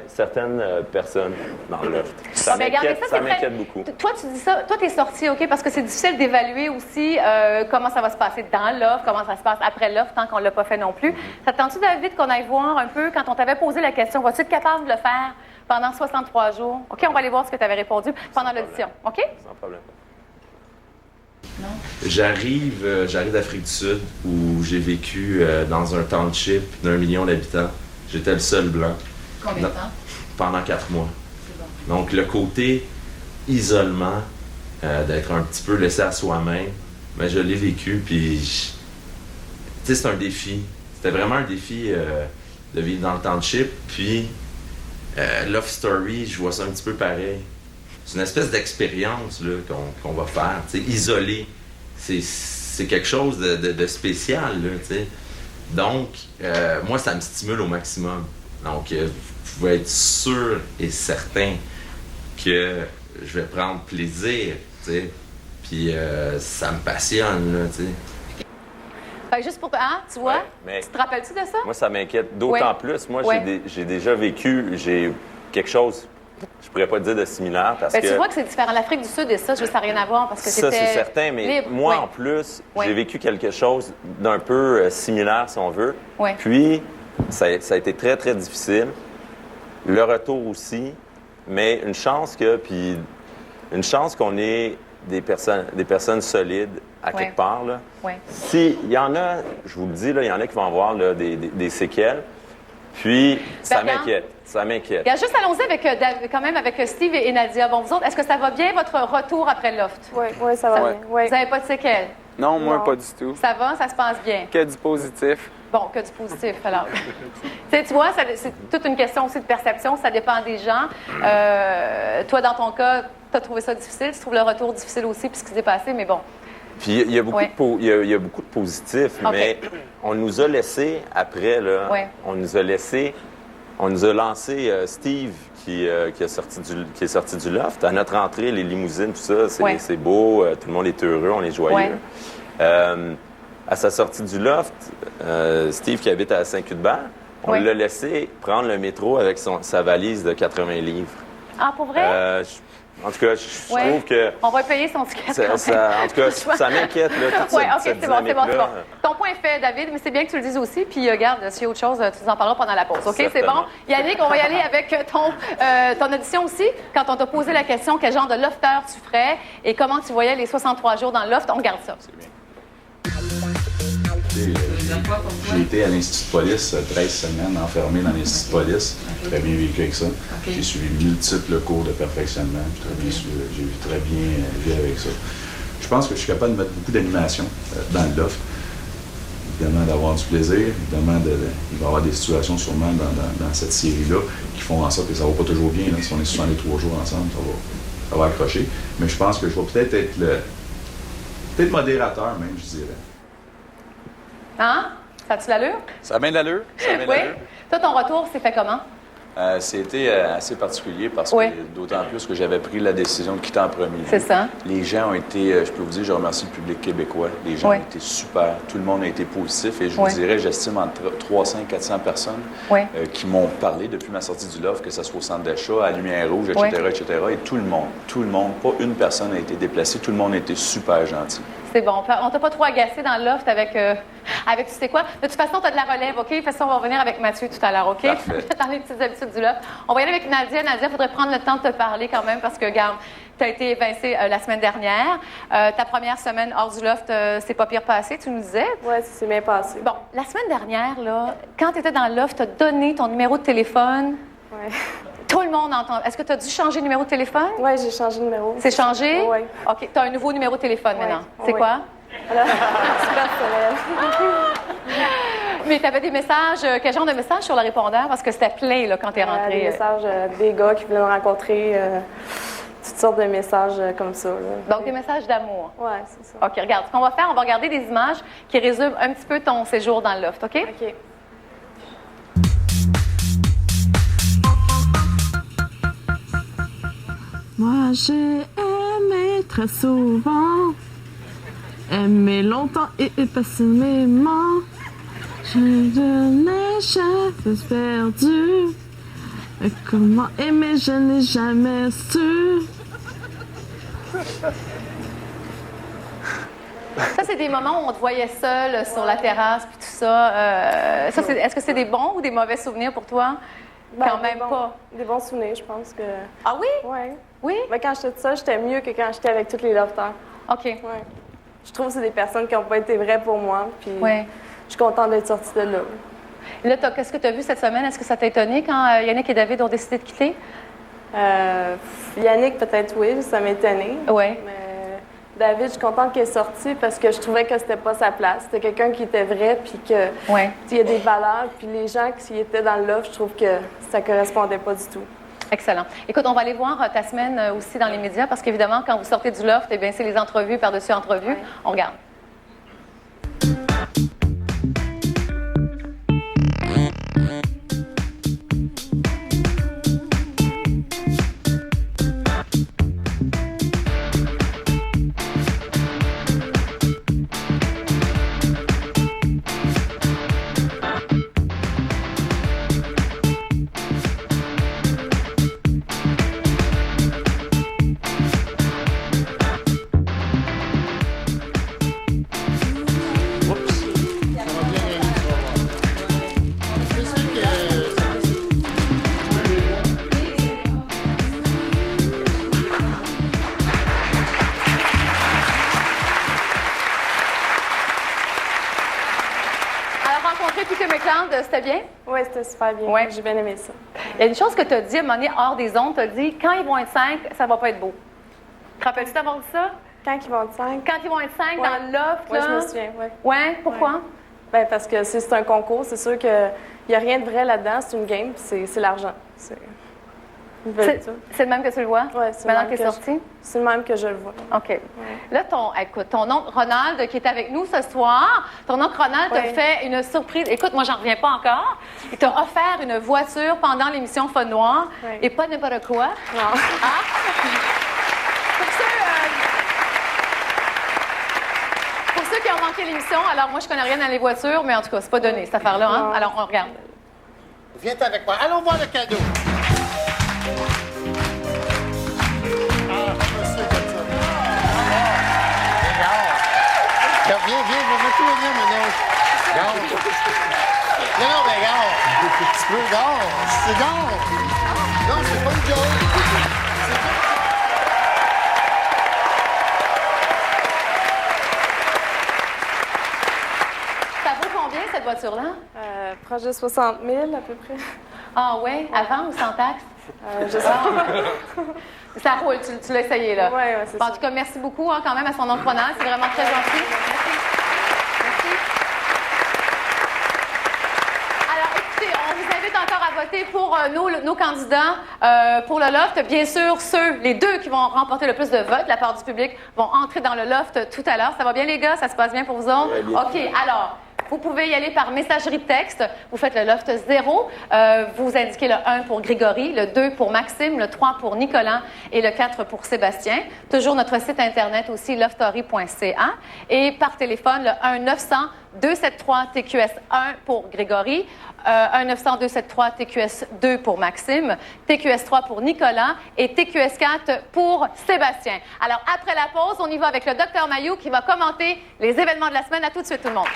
[SPEAKER 21] certaines personnes dans le loft. Ça m'inquiète beaucoup.
[SPEAKER 4] Toi, tu dis ça, toi, tu es sorti, OK, parce que c'est difficile d'évaluer aussi comment ça va se passer dans le loft, comment ça se passe après le loft, tant qu'on ne l'a pas fait non plus. Ça te tente-tu, David, qu'on aille voir un peu, quand on t'avait posé la question, vas-tu être capable de le faire pendant 63 jours? OK, on va aller voir ce que tu avais répondu pendant l'audition. OK?
[SPEAKER 21] Sans problème.
[SPEAKER 4] Non.
[SPEAKER 21] J'arrive d'Afrique du Sud où j'ai vécu dans un township d'1 million d'habitants. J'étais le seul blanc.
[SPEAKER 4] Combien de temps? Pendant
[SPEAKER 21] 4 mois.
[SPEAKER 4] Bon.
[SPEAKER 21] Donc le côté isolement, d'être un petit peu laissé à soi-même, mais je l'ai vécu. Puis, tu sais, c'est un défi. C'était vraiment un défi de vivre dans le township. Puis, Love Story, je vois ça un petit peu pareil. C'est une espèce d'expérience là, qu'on va faire. T'sais, isolé, c'est quelque chose de spécial. Là, t'sais. Donc, moi, ça me stimule au maximum. Donc, vous pouvez être sûr et certain que je vais prendre plaisir. Puis, ça me passionne. Là,
[SPEAKER 4] Fait que juste pour... Hein, tu vois? Tu te rappelles-tu de ça?
[SPEAKER 21] Moi, ça m'inquiète d'autant plus. Moi, j'ai déjà vécu quelque chose... Je pourrais pas dire de similaire parce que...
[SPEAKER 4] Tu vois que c'est différent. L'Afrique du Sud et ça n'a rien à voir parce que c'était...
[SPEAKER 21] Ça, c'est certain, mais
[SPEAKER 4] libre.
[SPEAKER 21] Moi, en plus, j'ai vécu quelque chose d'un peu similaire, si on veut. Puis, ça a été très, très difficile. Le retour aussi, mais une chance qu'on ait des personnes solides à quelque part. Là. Il y en a, je vous le dis, il y en a qui vont avoir là, des séquelles. Puis, ça m'inquiète. Ça m'inquiète.
[SPEAKER 4] Juste allons-y avec Steve et Nadia. Bon, vous autres, est-ce que ça va bien, votre retour après le loft?
[SPEAKER 22] Oui, ça va bien. Oui.
[SPEAKER 4] Vous n'avez pas de séquelles?
[SPEAKER 22] Non, moi, pas du tout.
[SPEAKER 4] Ça va? Ça se passe bien?
[SPEAKER 22] Que du positif.
[SPEAKER 4] Bon, que du positif, alors. Tu vois, c'est toute une question aussi de perception. Ça dépend des gens. Toi, dans ton cas, tu as trouvé ça difficile. Tu trouves le retour difficile aussi, puis ce qui s'est passé, mais bon.
[SPEAKER 21] Puis il y a beaucoup de positifs, mais on nous a laissé, après, là, on nous a lancé Steve qui est sorti du loft. À notre entrée, les limousines, tout ça, c'est beau, tout le monde est heureux, on est joyeux. À sa sortie du loft, Steve qui habite à Saint-Cuthbert, on l'a laissé prendre le métro avec sa valise de 80 livres.
[SPEAKER 4] Ah, pour vrai?
[SPEAKER 21] En tout cas, je trouve que...
[SPEAKER 4] On va payer son ticket.
[SPEAKER 21] En tout cas, ça m'inquiète, là, toute cette
[SPEAKER 4] c'est bon.
[SPEAKER 21] dynamique-là.
[SPEAKER 4] Ton point est fait, David, mais c'est bien que tu le dises aussi. Puis, regarde, s'il y a autre chose, tu nous en parleras pendant la pause. OK, c'est bon? Yannick, on va y aller avec ton audition aussi. Quand on t'a posé la question, quel genre de lofter tu ferais et comment tu voyais les 63 jours dans le loft, on regarde ça.
[SPEAKER 21] C'est bien.
[SPEAKER 1] J'ai été à l'Institut de police 13 semaines, enfermé dans l'Institut de police. J'ai très bien vécu avec ça. J'ai suivi multiples cours de perfectionnement. J'ai très bien vécu avec ça. Je pense que je suis capable de mettre beaucoup d'animation dans le loft. Évidemment, d'avoir du plaisir. Évidemment, il va y avoir des situations sûrement dans cette série-là qui font en sorte que ça ne va pas toujours bien. Là. Si on est souvent les 3 jours ensemble, ça va accrocher. Mais je pense que je vais peut-être être peut-être modérateur même, je dirais.
[SPEAKER 4] Hein? Ça a-tu l'allure?
[SPEAKER 2] Ça a bien de l'allure.
[SPEAKER 4] Oui. Toi, ton retour s'est fait comment?
[SPEAKER 2] C'était assez particulier parce que, d'autant plus que j'avais pris la décision de quitter en premier.
[SPEAKER 4] C'est ça.
[SPEAKER 2] Les gens ont été, je peux vous dire, je remercie le public québécois. Les gens ont été super. Tout le monde a été positif et je vous dirais, j'estime entre 300 et 400 personnes qui m'ont parlé depuis ma sortie du loft, que ce soit au centre d'achat, à Lumière Rouge, etc., etc. Et tout le monde, pas une personne a été déplacée. Tout le monde a été super gentil.
[SPEAKER 4] C'est bon. On t'a pas trop agacé dans le loft avec tu sais quoi? De toute façon, tu as de la relève, OK? De toute façon, on va revenir avec Mathieu tout à l'heure, OK? Dans les petites habitudes du loft. On va y aller avec Nadia. Nadia, il faudrait prendre le temps de te parler quand même parce que, regarde, tu as été évincée la semaine dernière. Ta première semaine hors du loft, c'est pas pire passé, tu nous disais?
[SPEAKER 22] Oui, c'est bien passé.
[SPEAKER 4] Bon, la semaine dernière, là, quand tu étais dans le loft, tu as donné ton numéro de téléphone.
[SPEAKER 22] Oui.
[SPEAKER 4] Tout le monde entend. Est-ce que tu as dû changer de numéro de téléphone?
[SPEAKER 22] Oui, j'ai changé de numéro.
[SPEAKER 4] C'est changé?
[SPEAKER 22] Oui.
[SPEAKER 4] OK. Tu as un nouveau numéro de téléphone maintenant. C'est quoi?
[SPEAKER 22] Alors, c'est personnel.
[SPEAKER 4] Mais tu avais des messages, quel genre de messages sur le répondeur? Parce que c'était plein là, quand tu es rentré.
[SPEAKER 22] Des messages des gars qui voulaient me rencontrer, toutes sortes de messages comme ça. Là.
[SPEAKER 4] Donc, des messages d'amour?
[SPEAKER 22] Oui, c'est ça.
[SPEAKER 4] OK, regarde. Ce qu'on va faire, on va regarder des images qui résument un petit peu ton séjour dans le loft, OK?
[SPEAKER 22] OK.
[SPEAKER 7] Moi, j'ai aimé très souvent, aimé longtemps et passionnément. Je n'ai jamais perdu. Mais comment aimer, je n'ai jamais su.
[SPEAKER 4] Ça, c'est des moments où on te voyait seul sur la terrasse puis tout ça. Est-ce que c'est des bons ou des mauvais souvenirs pour toi? Quand même pas.
[SPEAKER 22] Des bons souvenirs, je pense que...
[SPEAKER 4] Ah oui?
[SPEAKER 22] Oui.
[SPEAKER 4] Oui?
[SPEAKER 22] Mais quand j'étais toute seule, j'étais mieux que quand j'étais avec tous les lofters.
[SPEAKER 4] OK.
[SPEAKER 22] Ouais. Je trouve que c'est des personnes qui n'ont pas été vraies pour moi, puis
[SPEAKER 4] je
[SPEAKER 22] suis contente d'être sortie de là.
[SPEAKER 4] Là, qu'est-ce que tu as vu cette semaine? Est-ce que ça t'a étonné quand Yannick et David ont décidé de quitter?
[SPEAKER 22] Yannick, peut-être oui, ça m'a étonnée.
[SPEAKER 4] Oui.
[SPEAKER 22] Mais David, je suis contente qu'il est sorti parce que je trouvais que c'était pas sa place. C'était quelqu'un qui était vrai, puis que il y a des valeurs, puis les gens qui étaient dans le loft, je trouve que ça correspondait pas du tout.
[SPEAKER 4] Excellent. Écoute, on va aller voir ta semaine aussi dans les médias parce qu'évidemment, quand vous sortez du loft, eh bien, c'est les entrevues par-dessus entrevues. Ouais. On regarde. C'était bien?
[SPEAKER 22] Oui, c'était super bien.
[SPEAKER 4] Ouais.
[SPEAKER 22] J'ai bien aimé ça.
[SPEAKER 4] Il y a une chose que tu as dit à un moment donné, hors des ondes, tu as dit, quand ils vont être 5, ça va pas être beau. Te rappelles-tu d'avoir dit ça?
[SPEAKER 22] Quand ils vont être 5?
[SPEAKER 4] Quand ils vont être 5 dans le loft,
[SPEAKER 22] Oui, je me souviens, oui.
[SPEAKER 4] Oui, pourquoi?
[SPEAKER 22] Ouais. Ben, parce que c'est un concours, c'est sûr qu'il n'y a rien de vrai là-dedans, c'est une game, puis c'est l'argent.
[SPEAKER 4] C'est le même que tu le vois?
[SPEAKER 22] Oui, c'est
[SPEAKER 4] maintenant que tu es sorti?
[SPEAKER 22] C'est le même que je le vois.
[SPEAKER 4] OK. Ouais. Là, ton oncle Ronald, qui est avec nous ce soir, ton oncle Ronald t'a fait une surprise. Écoute, moi, j'en reviens pas encore. Il t'a offert une voiture pendant l'émission Fun Noir, et pas n'importe quoi.
[SPEAKER 22] Non.
[SPEAKER 4] Ah? Pour ceux qui ont manqué l'émission, alors moi, je connais rien dans les voitures, mais en tout cas, c'est pas donné, cette affaire-là. Hein? Alors, on regarde.
[SPEAKER 23] Viens avec moi. Allons voir le cadeau. Viens, mets-toi bien, maintenant. Gare. Non, mais gare. Tu peux, gare. C'est gare. Non, c'est pas une joke.
[SPEAKER 4] Ça vaut combien, voiture-là?
[SPEAKER 22] Proche de 60 000 à peu près.
[SPEAKER 4] Ah ouais? Avant ou sans taxe?
[SPEAKER 22] Je sais pas.
[SPEAKER 4] Ça roule, tu l'as essayé, là.
[SPEAKER 22] Oui, c'est
[SPEAKER 4] bon,
[SPEAKER 22] ça.
[SPEAKER 4] En tout cas, merci beaucoup quand même à son entrepreneur. C'est vraiment très gentil. Merci. Alors, écoutez, on vous invite encore à voter pour nos candidats pour le loft. Bien sûr, les deux qui vont remporter le plus de votes de la part du public vont entrer dans le loft tout à l'heure. Ça va bien, les gars? Ça se passe bien pour vous autres? OK, alors... Vous pouvez y aller par messagerie texte. Vous faites le loft 0. Vous indiquez le 1 pour Grégory, le 2 pour Maxime, le 3 pour Nicolas et le 4 pour Sébastien. Toujours notre site Internet aussi, loftstory.ca. Et par téléphone, le 1-900-273-TQS1 pour Grégory, 1-900-273-TQS2 pour Maxime, TQS3 pour Nicolas et TQS4 pour Sébastien. Alors, après la pause, on y va avec le Dr Mayou qui va commenter les événements de la semaine. À tout de suite, tout le monde.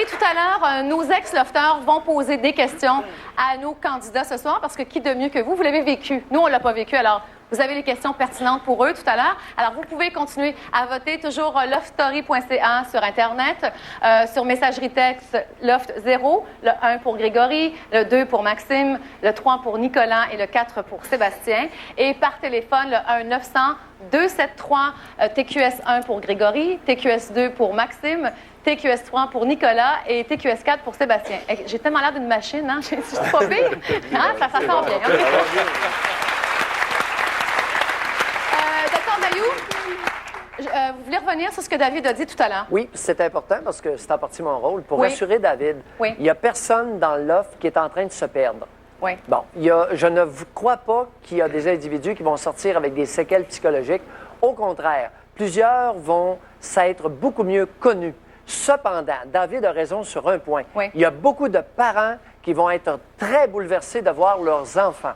[SPEAKER 4] Tout à l'heure, nos ex-lofteurs vont poser des questions à nos candidats ce soir parce que qui de mieux que vous l'avez vécu? Nous, on ne l'a pas vécu, alors vous avez les questions pertinentes pour eux tout à l'heure. Alors, vous pouvez continuer à voter toujours loftstory.ca sur Internet, sur messagerie texte Loft 0, le 1 pour Grégory, le 2 pour Maxime, le 3 pour Nicolas et le 4 pour Sébastien. Et par téléphone, le 1-900-273-TQS1 pour Grégory, TQS2 pour Maxime, TQS3 pour Nicolas et TQS4 pour Sébastien. J'ai tellement l'air d'une machine, hein? Je suis pas pire. Hein? Ça sort bien. Okay. Dr Mayou, vous voulez revenir sur ce que David a dit tout à l'heure?
[SPEAKER 10] Oui, c'est important parce que c'est en partie mon rôle. Pour rassurer David, il n'y a personne dans l'offre qui est en train de se perdre.
[SPEAKER 4] Oui.
[SPEAKER 10] Bon, je ne crois pas qu'il y a des individus qui vont sortir avec des séquelles psychologiques. Au contraire, plusieurs vont s'être beaucoup mieux connus. Cependant, David a raison sur un point. Oui. Il y a beaucoup de parents qui vont être très bouleversés de voir leurs enfants.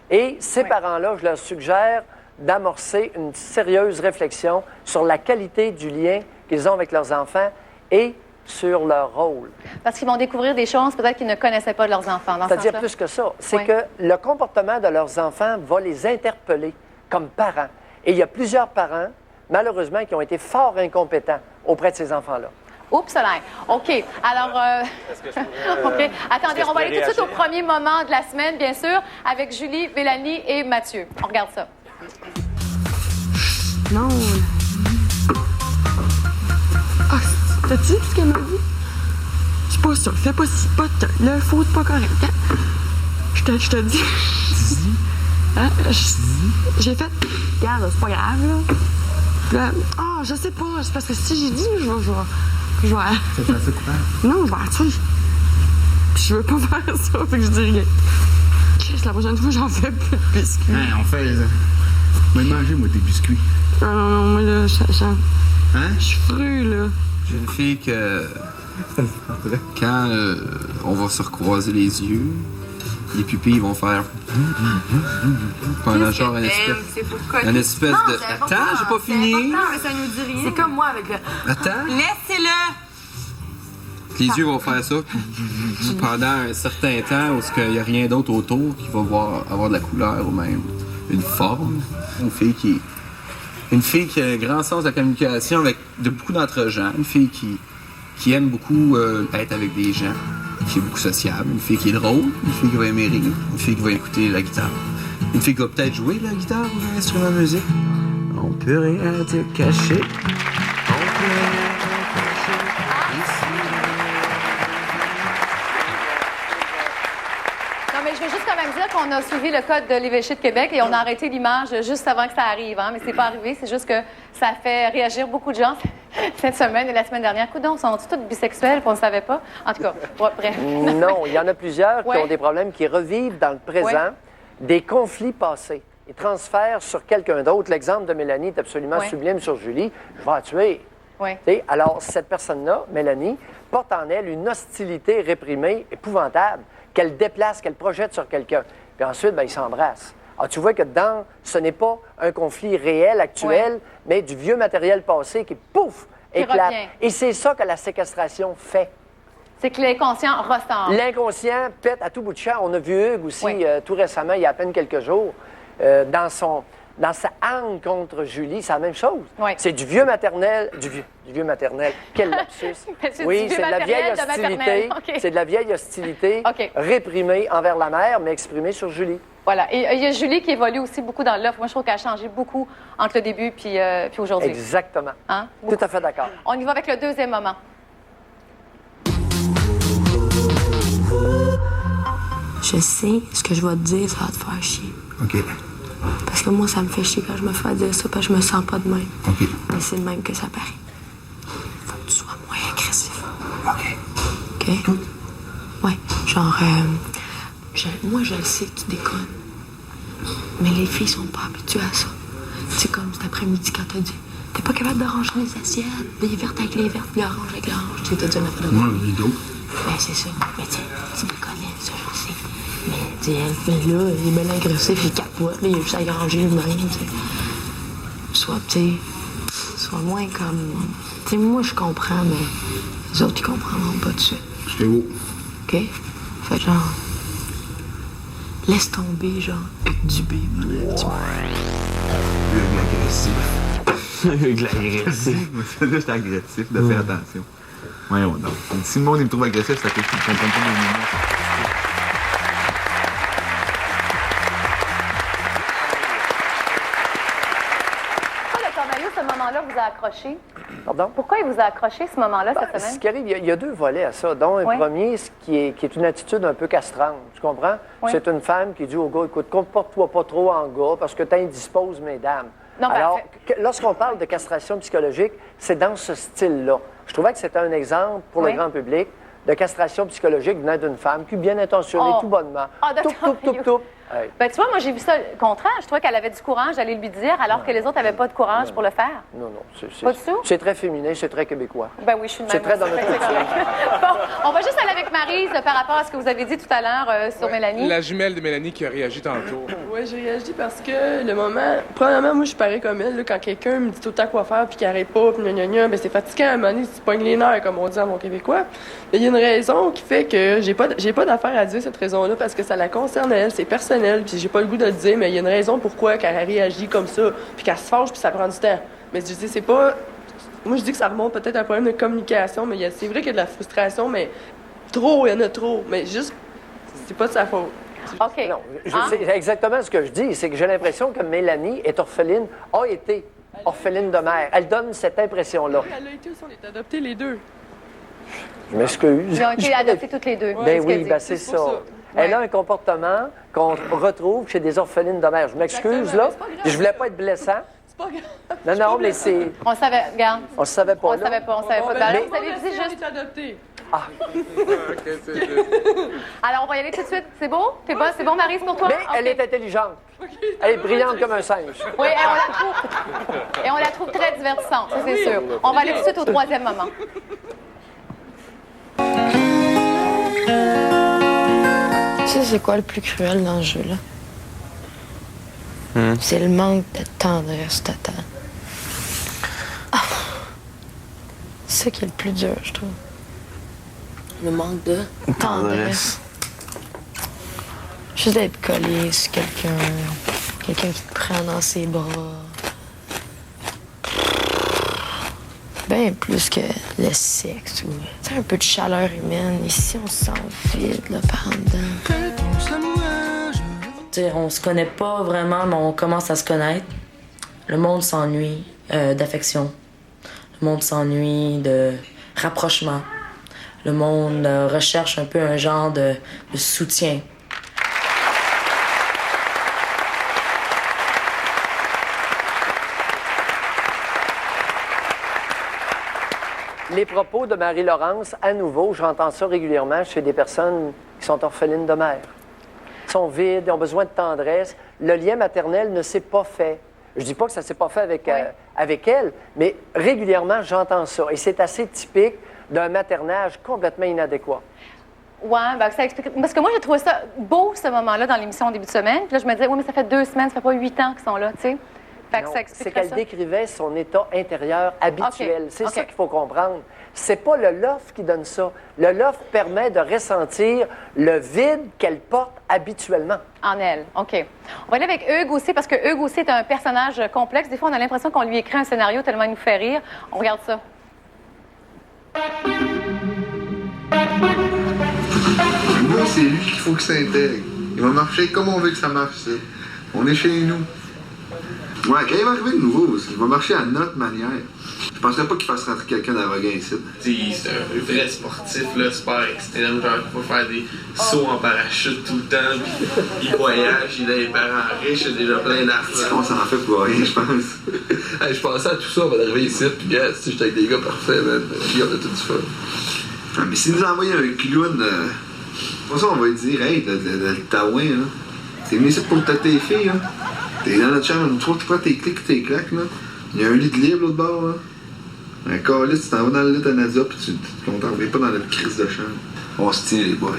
[SPEAKER 10] Et ces parents-là, je leur suggère d'amorcer une sérieuse réflexion sur la qualité du lien qu'ils ont avec leurs enfants et sur leur rôle.
[SPEAKER 4] Parce qu'ils vont découvrir des choses peut-être qu'ils ne connaissaient pas de leurs enfants.
[SPEAKER 10] C'est-à-dire plus que ça. C'est que le comportement de leurs enfants va les interpeller comme parents. Et il y a plusieurs parents, malheureusement, qui ont été fort incompétents auprès de ces enfants-là.
[SPEAKER 4] Oups, là. OK. Alors, OK. Attendez, on va aller tout de suite au premier moment de la semaine, bien sûr, avec Julie, Mélanie et Mathieu. On regarde ça.
[SPEAKER 7] Non. Ah, t'as-tu dit ce qu'elle m'a dit? C'est pas ça. Fais pas si pas le faux, c'est pas correct. Hein? Je te dis. Hein? J'ai fait. Regarde, c'est pas grave, là. Ah, je sais pas. C'est parce que si j'ai dit, je vais.
[SPEAKER 8] Ça fait assez coupable?
[SPEAKER 7] Non, je vais tuer. Je veux pas faire ça, fait que je dis rien. Chris, la prochaine fois, j'en fais plus de biscuits.
[SPEAKER 8] Hein, on fait. Moi, manger, moi, des biscuits.
[SPEAKER 7] Non, moi, là,
[SPEAKER 8] Hein?
[SPEAKER 7] Je suis fru, là.
[SPEAKER 8] J'ai une fille que. Quand on va se recroiser les yeux, les pupilles vont faire. Pendant genre une espèce
[SPEAKER 9] non,
[SPEAKER 8] de. Attends, j'ai pas fini.
[SPEAKER 9] Mais ça nous dit rien. C'est comme moi avec le.
[SPEAKER 8] Attends.
[SPEAKER 9] Laissez-le.
[SPEAKER 8] Les yeux vont faire ça pendant un certain temps où il n'y a rien d'autre autour qui va avoir de la couleur ou même une forme. Une fille qui a un grand sens de la communication avec beaucoup d'entre gens. Une fille qui aime beaucoup être avec des gens. Qui est beaucoup sociable. Une fille qui est drôle. Une fille qui va aimer rire. Une fille qui va écouter la guitare. Une fille qui va peut-être jouer la guitare ou un instrument de musique. On peut rien te cacher.
[SPEAKER 4] Non, mais je veux juste quand même dire qu'on a suivi le code de l'évêché de Québec et on a arrêté l'image juste avant que ça arrive. Hein? Mais c'est pas arrivé, c'est juste que ça fait réagir beaucoup de gens cette semaine et la semaine dernière. Coudonc, sont tous bisexuels, qu'on ne savait pas? En tout cas, bref.
[SPEAKER 10] Non, il y en a plusieurs qui ont des problèmes, qui revivent dans le présent des conflits passés. Ils transfèrent sur quelqu'un d'autre. L'exemple de Mélanie est absolument sublime sur Julie. Je vais la tuer. Alors, cette personne-là, Mélanie, porte en elle une hostilité réprimée épouvantable qu'elle déplace, qu'elle projette sur quelqu'un. Puis ensuite, ils s'embrassent. Alors, tu vois que ce n'est pas un conflit réel, actuel, mais du vieux matériel passé qui, pouf, éclate.
[SPEAKER 4] Revient.
[SPEAKER 10] Et c'est ça que la séquestration fait.
[SPEAKER 4] C'est que l'inconscient ressort.
[SPEAKER 10] L'inconscient pète à tout bout de champ. On a vu Hugues aussi tout récemment, il y a à peine quelques jours, dans sa haine contre Julie, c'est la même chose. C'est du vieux maternel, du vieux maternel. Quel lapsus. Oui, c'est de la vieille hostilité. C'est de la vieille hostilité réprimée envers la mère, mais exprimée sur Julie.
[SPEAKER 4] Voilà. Et il y a Julie qui évolue aussi beaucoup dans l'offre. Moi, je trouve qu'elle a changé beaucoup entre le début puis aujourd'hui.
[SPEAKER 10] Exactement.
[SPEAKER 4] Hein?
[SPEAKER 10] Tout à fait d'accord.
[SPEAKER 4] On y va avec le deuxième moment.
[SPEAKER 7] Je sais, ce que je vais te dire, ça va te faire chier.
[SPEAKER 19] OK.
[SPEAKER 7] Parce que moi, ça me fait chier quand je me fais dire ça, parce que je me sens pas de même.
[SPEAKER 19] OK.
[SPEAKER 7] Mais c'est de même que ça paraît. Faut que tu sois moins agressif.
[SPEAKER 19] OK.
[SPEAKER 7] OK?
[SPEAKER 19] Tout?
[SPEAKER 7] Ouais. Genre, moi, je le sais que tu déconnes. Mais les filles sont pas habituées à ça. C'est comme cet après-midi quand t'as dit t'es pas capable de ranger les assiettes, les vertes avec les vertes, puis l'orange avec l'orange. Tu t'as dit n'importe quoi.
[SPEAKER 19] Moi, les dos.
[SPEAKER 7] Ben, c'est ça. Mais tu déconnais, ça, je le sais. Mais, tu sais, là, il est bien agressif, il capote, là, il a juste à granger lui-même, tu sais. Soit moins comme... Tu sais, moi, je comprends, mais les autres, ils comprendront pas tout de suite.
[SPEAKER 19] C'est beau.
[SPEAKER 7] OK? Fait genre... Laisse tomber, genre, du B,
[SPEAKER 19] Hugues l'agressif. Hugues l'agressif. C'est juste agressif, de faire attention. Voyons donc. Si le monde il me trouve agressif, c'est à cause qu'il ne comprend pas mes mots.
[SPEAKER 4] Ce moment-là vous a accroché.
[SPEAKER 10] Pardon?
[SPEAKER 4] Pourquoi il vous a accroché ce moment-là cette semaine?
[SPEAKER 10] Ce qui arrive, il y a deux volets à ça. Dont un premier, qui est une attitude un peu castrante. Tu comprends?
[SPEAKER 4] Oui.
[SPEAKER 10] C'est une femme qui dit au gars, écoute, comporte-toi pas trop en gars parce que tu indisposes, mesdames.
[SPEAKER 4] Non,
[SPEAKER 10] alors, lorsqu'on parle de castration psychologique, c'est dans ce style-là. Je trouvais que c'était un exemple pour le grand public de castration psychologique venant d'une femme qui, bien intentionnée, tout bonnement, tout. Hey.
[SPEAKER 4] Ben, tu vois, moi, j'ai vu ça le contraire. Je trouvais qu'elle avait du courage d'aller lui dire, alors que les autres n'avaient pas de courage pour le faire.
[SPEAKER 10] Non.
[SPEAKER 4] Pas du tout?
[SPEAKER 10] C'est très féminin, c'est très québécois.
[SPEAKER 4] Ben oui, je suis de même.
[SPEAKER 10] C'est très dans notre culture.
[SPEAKER 4] Bon, on va juste aller avec Maryse par rapport à ce que vous avez dit tout à l'heure sur Mélanie.
[SPEAKER 3] La jumelle de Mélanie qui a réagi tantôt.
[SPEAKER 9] Oui, j'ai réagi parce que le moment... Premièrement, moi, je suis pareil comme elle. Là, quand quelqu'un me dit tout le temps quoi faire puis qu'il n'arrête pas, puis gna, ben c'est fatigant. À un moment donné, tu pognes les nerfs, comme on dit en bon québécois. Mais il y a une raison qui fait que j'ai pas d'affaire à dire cette raison-là parce que ça la concerne elle, c'est personnel, puis j'ai pas le goût de le dire, mais il y a une raison pourquoi qu'elle réagit comme ça, puis qu'elle se fâche, puis ça prend du temps. Mais je dis, c'est pas... Moi, je dis que ça remonte peut-être à un problème de communication, mais c'est vrai qu'il y a de la frustration, mais trop, il y en a trop. Mais juste, c'est pas de sa faute.
[SPEAKER 4] OK.
[SPEAKER 10] Non, c'est exactement ce que je dis. C'est que j'ai l'impression que Mélanie est orpheline, a été orpheline de mère. Elle donne cette impression-là.
[SPEAKER 9] Elle a été aussi, on est adoptés les deux.
[SPEAKER 10] Je m'excuse.
[SPEAKER 4] Ils ont été adoptés toutes les deux.
[SPEAKER 10] Ben oui, ben c'est ça. Elle a un comportement qu'on retrouve chez des orphelines de mère. Je m'excuse, là. Je voulais pas être blessant.
[SPEAKER 9] C'est pas grave.
[SPEAKER 10] Non, mais c'est...
[SPEAKER 4] On savait, regarde.
[SPEAKER 10] On se savait pas,
[SPEAKER 4] On savait pas.
[SPEAKER 9] Ben,
[SPEAKER 4] Vous avez dit juste...
[SPEAKER 9] On est adoptés.
[SPEAKER 10] Ah.
[SPEAKER 4] Alors, on va y aller tout de suite. C'est beau? C'est bon, Maryse, pour toi?
[SPEAKER 10] Mais elle est intelligente. Elle est brillante comme un singe.
[SPEAKER 4] Oui, et on la trouve très divertissante, ça, c'est sûr. On va aller tout de suite au troisième moment.
[SPEAKER 7] Tu sais, c'est quoi le plus cruel dans ce jeu-là? C'est le manque de tendresse totale. Ah. C'est ça qui est le plus dur, je trouve.
[SPEAKER 9] Le manque de
[SPEAKER 7] tendresse. Juste d'être collé sur quelqu'un qui te prend dans ses bras. Bien plus que le sexe ou un peu de chaleur humaine. Ici, on se sent vide là, par en dedans.
[SPEAKER 9] On se connaît pas vraiment, mais on commence à se connaître. Le monde s'ennuie d'affection. Le monde s'ennuie de rapprochement. Le monde recherche un peu un genre de soutien.
[SPEAKER 10] Les propos de Marie-Laurence, à nouveau, j'entends ça régulièrement chez des personnes qui sont orphelines de mère. Ils sont vides, ils ont besoin de tendresse. Le lien maternel ne s'est pas fait. Je dis pas que ça s'est pas fait avec elle, mais régulièrement, j'entends ça. Et c'est assez typique d'un maternage complètement inadéquat.
[SPEAKER 4] Ouais, ben ça explique. Parce que moi, j'ai trouvé ça beau, ce moment-là, dans l'émission au début de semaine. Puis là, je me disais, oui, mais ça fait 2 semaines, ça fait pas 8 ans qu'ils sont là, tu sais. Fait que
[SPEAKER 10] Non,
[SPEAKER 4] ça
[SPEAKER 10] c'est
[SPEAKER 4] expliquerait
[SPEAKER 10] qu'elle
[SPEAKER 4] ça.
[SPEAKER 10] décrivait son état intérieur habituel.
[SPEAKER 4] OK.
[SPEAKER 10] C'est
[SPEAKER 4] OK.
[SPEAKER 10] ça qu'il faut comprendre. C'est pas le loft qui donne ça. Le loft permet de ressentir le vide qu'elle porte habituellement.
[SPEAKER 4] En elle, OK. On va aller avec Hugues aussi, parce que Hugues aussi est un personnage complexe. Des fois, on a l'impression qu'on lui écrit un scénario tellement il nous fait rire. On regarde ça.
[SPEAKER 12] Moi, c'est lui qu'il faut qu'il s'intègre. Il va marcher comme on veut que ça marche, ça. On est chez nous. Ouais, quand il va arriver de nouveau, il va marcher à notre manière. Je penserais pas qu'il fasse rentrer quelqu'un d'arrogant ici.
[SPEAKER 13] C'est un vrai sportif, là, sport extrême, genre il va faire des sauts en parachute tout le temps, puis il voyage, il a des parents riches, il a déjà plein d'argent.
[SPEAKER 12] C'est qu'on s'en fait pour rien, je pense.
[SPEAKER 13] Hey, je pensais à tout ça avant d'arriver ici, puis gars, si j'étais avec des gars parfaits, man, puis on a tout du fun.
[SPEAKER 12] Ah, mais s'il nous envoie un clown, pour ça on va lui dire, hey, le taouin, là, t'es venu ici pour tâter tes filles, là. T'es dans notre chambre, tu prends tes clics, tes claques, là. Il y a un lit de libre l'autre bord, là. Un calice, tu t'en vas dans le lit de Nadia, puis on t'en revient pas dans notre crise de chambre. On se tient, les boys.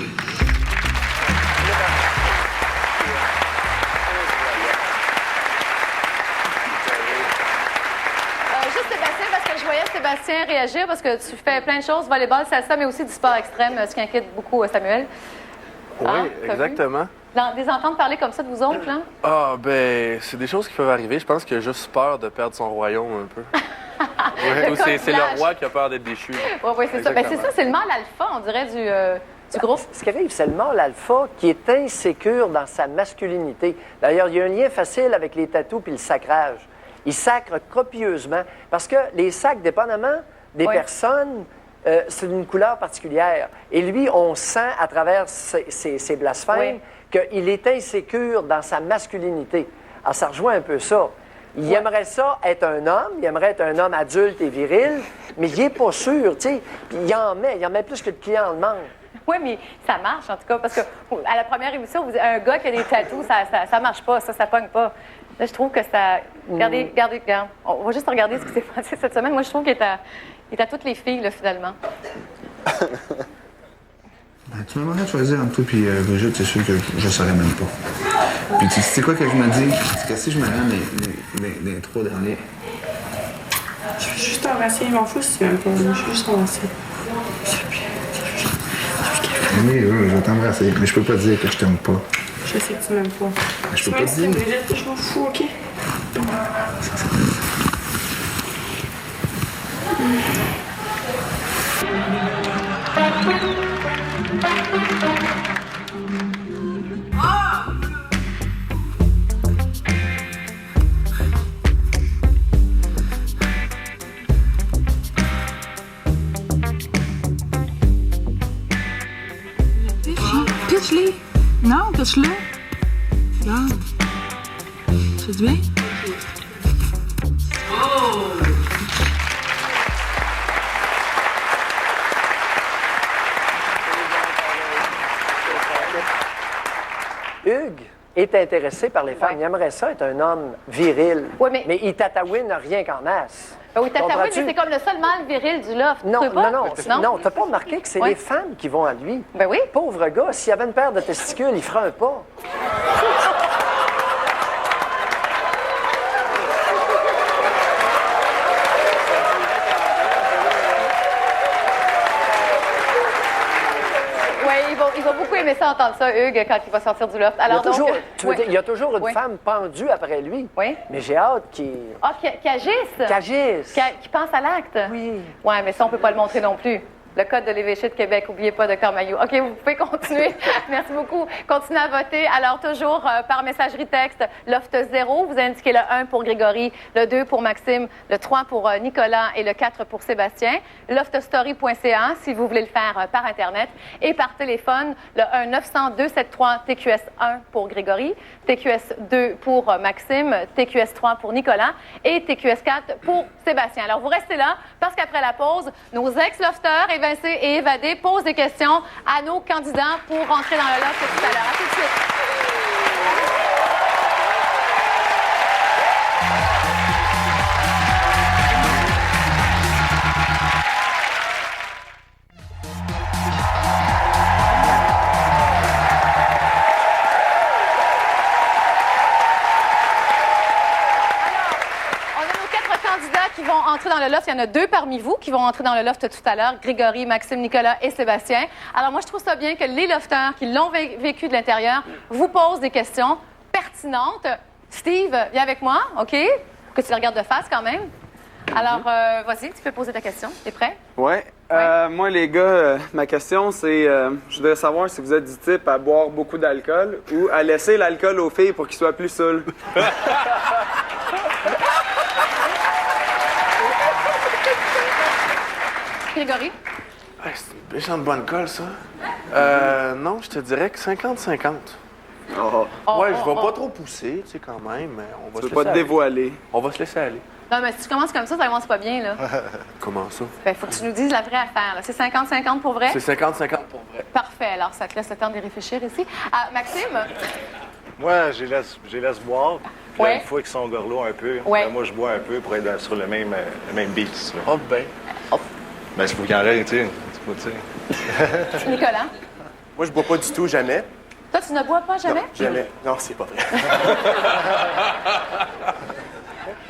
[SPEAKER 4] Juste Sébastien, parce que je voyais Sébastien réagir, parce que tu fais plein de choses, volleyball, salsa, mais aussi du sport extrême, ce qui inquiète beaucoup Samuel.
[SPEAKER 14] Oui,
[SPEAKER 4] t'as
[SPEAKER 14] exactement.
[SPEAKER 4] Des entendre parler comme ça de vous autres, là?
[SPEAKER 14] Ah, ben, c'est des choses qui peuvent arriver. Je pense qu'il a juste peur de perdre son royaume un peu. Ouais, ou c'est le roi qui a peur d'être déchu.
[SPEAKER 4] Oui, c'est ça. Ben, c'est ça, c'est le mâle alpha, on dirait, du groupe.
[SPEAKER 10] Ce qui arrive, c'est le mâle alpha qui est insécure dans sa masculinité. D'ailleurs, il y a un lien facile avec les tatous puis le sacrage. Il sacre copieusement. Parce que les sacs, dépendamment des personnes, c'est d'une couleur particulière. Et lui, on sent à travers ses blasphèmes qu'il est insécure dans sa masculinité. Alors, ça rejoint un peu ça. Il aimerait ça être un homme, il aimerait être un homme adulte et viril, mais il n'est pas sûr, tu sais. Il en met plus que le client en demande.
[SPEAKER 4] Oui, mais ça marche, en tout cas, parce que à la première émission, vous dites, un gars qui a des tatous, ça marche pas, ça pogne pas. Là, je trouve que ça... Regardez. On va juste regarder ce qui s'est passé cette semaine. Moi, je trouve qu'il est à toutes les filles, là, finalement.
[SPEAKER 12] Tu m'as demandé de choisir entre toi et Brigitte, c'est sûr que je ne saurais même pas. Puis tu sais quoi que je me dis? C'est que si je me rends les 3 derniers...
[SPEAKER 7] Je veux juste t'embrasser, je m'en fous si tu m'aimes pas. Je veux juste t'embrasser.
[SPEAKER 12] Oui, je vais t'embrasser, mais je peux pas dire que je t'aime pas.
[SPEAKER 7] Je sais que tu m'aimes pas.
[SPEAKER 12] Je peux pas te dire.
[SPEAKER 7] Brigitte, je m'en fous, OK? Pitch-les! Non, pitch-le! Regarde. Ça te vient? Oh!
[SPEAKER 10] Hugues est intéressé par les femmes. Il aimerait ça être un homme viril. Mais il tatouine rien qu'en masse.
[SPEAKER 4] Oui, tatouine, mais c'est comme le seul mâle viril du loft.
[SPEAKER 10] Non,
[SPEAKER 4] tu pas?
[SPEAKER 10] non, t'as pas remarqué que c'est les femmes qui vont à lui?
[SPEAKER 4] Ben oui.
[SPEAKER 10] Pauvre gars, s'il avait une paire de testicules, il ferait un pas.
[SPEAKER 4] Il va beaucoup aimer ça, entendre ça, Hugues, quand il va sortir du loft. Alors,
[SPEAKER 10] il y a toujours une femme pendue après lui.
[SPEAKER 4] Oui.
[SPEAKER 10] Mais j'ai hâte qu'il...
[SPEAKER 4] Ah, qui agisse.
[SPEAKER 10] Qui agisse.
[SPEAKER 4] Qui pense à l'acte.
[SPEAKER 10] Oui.
[SPEAKER 4] Oui, mais ça, on ne peut pas le montrer non plus. Le code de l'évêché de Québec, n'oubliez pas, Dr Mailloux. OK, vous pouvez continuer. Merci beaucoup. Continuez à voter. Alors, toujours par messagerie texte, Loft 0, vous indiquez le 1 pour Grégory, le 2 pour Maxime, le 3 pour Nicolas et le 4 pour Sébastien. Loftstory.ca, si vous voulez le faire par Internet. Et par téléphone, le 1-900-273-TQS1 pour Grégory, TQS2 pour Maxime, TQS3 pour Nicolas et TQS4 pour Sébastien. Alors, vous restez là parce qu'après la pause, nos ex-lofteurs évincés et évadés posent des questions à nos candidats pour rentrer dans le loft tout à l'heure. À tout de suite. vont entrer dans le loft. Il y en a 2 parmi vous qui vont entrer dans le loft tout à l'heure. Grégory, Maxime, Nicolas et Sébastien. Alors moi, je trouve ça bien que les lofteurs qui l'ont vécu de l'intérieur vous posent des questions pertinentes. Steve, viens avec moi, OK? Que tu le regardes de face quand même. Alors, vas-y, tu peux poser ta question. T'es prêt?
[SPEAKER 11] Oui. Moi, les gars, ma question, c'est je voudrais savoir si vous êtes du type à boire beaucoup d'alcool ou à laisser l'alcool aux filles pour qu'ils soient plus saouls.
[SPEAKER 4] Grégory?
[SPEAKER 14] C'est une méchante bonne colle, ça. Non, je te dirais que 50-50. Ouais, je vais pas trop pousser, tu sais, quand même, mais on va se laisser
[SPEAKER 11] pas te dévoiler.
[SPEAKER 14] On va se laisser aller.
[SPEAKER 4] Non, mais si tu commences comme ça commence pas bien, là.
[SPEAKER 14] Comment ça?
[SPEAKER 4] Ben, faut que tu nous dises la vraie affaire, là. C'est 50-50 pour vrai?
[SPEAKER 14] C'est 50-50 pour vrai.
[SPEAKER 4] Parfait. Alors, ça te laisse le temps d'y réfléchir ici. Ah, Maxime?
[SPEAKER 15] Moi, je les laisse boire. Puis là,
[SPEAKER 4] Ouais.
[SPEAKER 15] une fois qu'ils sont gorlots un peu,
[SPEAKER 4] Ouais.
[SPEAKER 15] ben, moi, je bois un peu pour être sur le même beat. là.
[SPEAKER 14] Oh, ben.
[SPEAKER 15] Ben, c'est pour qu'il en reste, tu sais.
[SPEAKER 4] Nicolas?
[SPEAKER 16] Moi, je bois pas du tout, jamais.
[SPEAKER 4] Toi, tu ne bois pas jamais?
[SPEAKER 16] Jamais. Non, c'est pas vrai.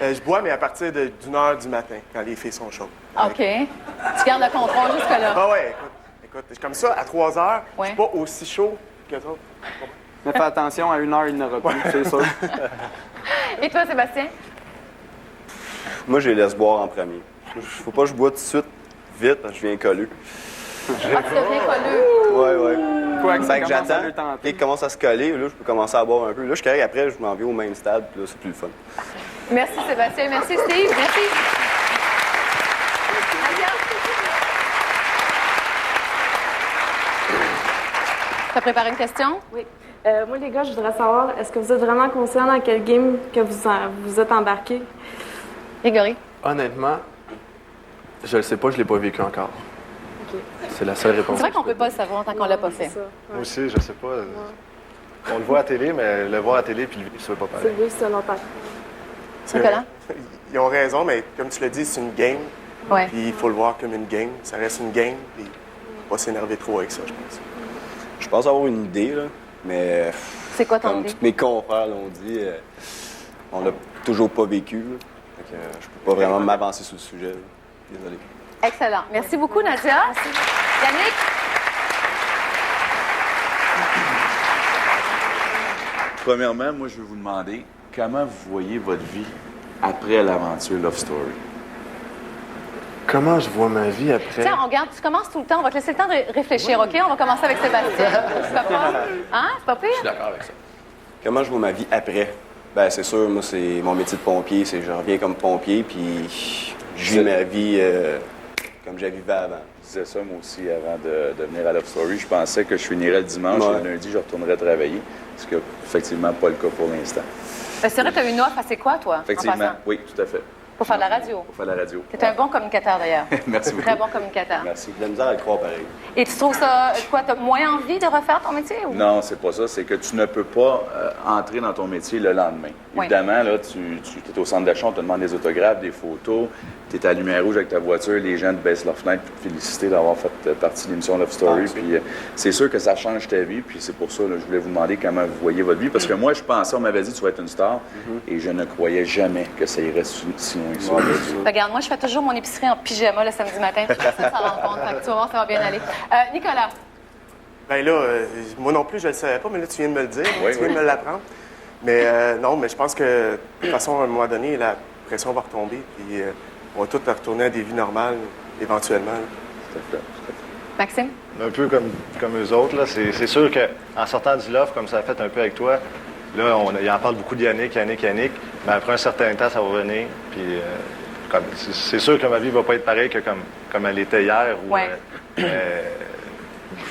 [SPEAKER 16] Je bois, mais à partir d'une heure du matin, quand les filles sont chaudes.
[SPEAKER 4] OK. Tu gardes le contrôle jusque-là.
[SPEAKER 16] Ah ouais, écoute, comme ça, à 3 heures, je
[SPEAKER 4] Ouais.
[SPEAKER 16] suis pas aussi chaud que toi.
[SPEAKER 11] Mais fais attention, à 1 heure, il n'aura plus, c'est sûr.
[SPEAKER 4] Et toi, Sébastien?
[SPEAKER 24] Moi, je les laisse boire en premier. Faut pas que je bois tout de suite, vite, parce que je viens colleux.
[SPEAKER 4] Ah, tu deviens colleux.
[SPEAKER 24] Ouais.
[SPEAKER 11] Quoi que ça
[SPEAKER 24] Fait que
[SPEAKER 11] commence à
[SPEAKER 24] j'attends,
[SPEAKER 11] le tenter.
[SPEAKER 24] et qu'il commence à se coller, là, je peux commencer à boire un peu. Là, je carré après, je m'en vais au main stade, puis là, c'est plus le fun.
[SPEAKER 4] Merci, Sébastien. Merci, Steve. Merci. Nadia? Tu as préparé une question?
[SPEAKER 22] Oui. Moi, les gars, je voudrais savoir, est-ce que vous êtes vraiment conscient dans quel game que vous êtes embarqués?
[SPEAKER 4] Grégory?
[SPEAKER 14] Honnêtement, je le sais pas, je l'ai pas vécu encore.
[SPEAKER 22] OK.
[SPEAKER 14] C'est la seule réponse.
[SPEAKER 4] C'est vrai qu'on peut pas le savoir tant qu'on l'a pas fait.
[SPEAKER 15] Moi aussi, je sais pas. On le voit à la télé, mais le voir à la télé puis le vivre, c'est pas pareil.
[SPEAKER 22] C'est vrai, c'est un autre affaire.
[SPEAKER 4] Nicolas?
[SPEAKER 16] Ils ont raison, mais comme tu l'as dit, c'est une game.
[SPEAKER 4] Ouais.
[SPEAKER 16] Puis il faut le voir comme une game. Ça reste une game, puis pas s'énerver trop avec ça, je pense.
[SPEAKER 24] Je pense avoir une idée, là, mais...
[SPEAKER 4] C'est quoi ton
[SPEAKER 24] comme
[SPEAKER 4] idée?
[SPEAKER 24] tous mes confrères l'ont dit, on l'a toujours pas vécu, là. Fait que je peux pas vraiment m'avancer sur le sujet, là. Désolé.
[SPEAKER 4] Excellent. Merci beaucoup, Nadia. Merci. Yannick?
[SPEAKER 2] Premièrement, moi, je veux vous demander comment vous voyez votre vie après l'aventure Love Story.
[SPEAKER 14] Comment je vois ma vie après?
[SPEAKER 4] Tiens, on regarde, tu commences tout le temps. On va te laisser le temps de réfléchir, OK? On va commencer avec Sébastien. C'est pas pire? Hein? C'est pas pire?
[SPEAKER 24] Je suis d'accord avec ça. Comment je vois ma vie après? Ben, c'est sûr, moi, c'est mon métier de pompier. C'est je reviens comme pompier, puis je vis ma vie comme je la vivais avant.
[SPEAKER 2] Je disais ça, moi aussi, avant de venir à Love Story. Je pensais que je finirais le dimanche et le lundi, je retournerais travailler. Ce qui n'est effectivement pas le cas pour l'instant.
[SPEAKER 4] Ben, c'est vrai, tu as une offre assez quoi, toi?
[SPEAKER 2] Effectivement,
[SPEAKER 4] en passant?
[SPEAKER 2] oui, tout à fait.
[SPEAKER 4] Pour faire de la radio.
[SPEAKER 2] Pour faire de la radio.
[SPEAKER 4] Tu es un bon communicateur, d'ailleurs.
[SPEAKER 2] Merci beaucoup.
[SPEAKER 4] Très bon communicateur.
[SPEAKER 24] Merci. De la misère à le croire pareil.
[SPEAKER 4] Et tu trouves ça, quoi, tu as moins envie de refaire ton métier? Ou?
[SPEAKER 2] Non, c'est pas ça. C'est que tu ne peux pas entrer dans ton métier le lendemain.
[SPEAKER 4] Oui.
[SPEAKER 2] Évidemment, là, tu es au centre d'achat, on te demande des autographes, des photos. Tu es à la lumière rouge avec ta voiture, les gens te baissent leur fenêtre pour te féliciter d'avoir fait partie de l'émission Love Story. Puis c'est sûr que ça change ta vie. Puis c'est pour ça que je voulais vous demander comment vous voyez votre vie. Parce que moi, je pensais, on m'avait dit tu vas être une star. Et je ne croyais jamais que ça irait si loin que ça.
[SPEAKER 4] Regarde, moi, je fais toujours mon épicerie en pyjama le samedi matin, puis personne s'en rend compte. Fait que tu vas voir, ça va bien aller. Nicolas.
[SPEAKER 16] Ben là, moi non plus, je le savais pas, mais là, tu viens de me le dire. Tu viens de me l'apprendre. Mais non, mais je pense que, de toute façon, à un moment donné, la pression va retomber, puis on va tous retourner à des vies normales, éventuellement.
[SPEAKER 2] Tout à fait.
[SPEAKER 4] Maxime?
[SPEAKER 15] Un peu comme eux autres, là. C'est sûr qu'en sortant du loft, comme ça a fait un peu avec toi, là, il en parle beaucoup de Yannick, mais après un certain temps, ça va revenir. Puis c'est sûr que ma vie va pas être pareille que comme elle était hier. Je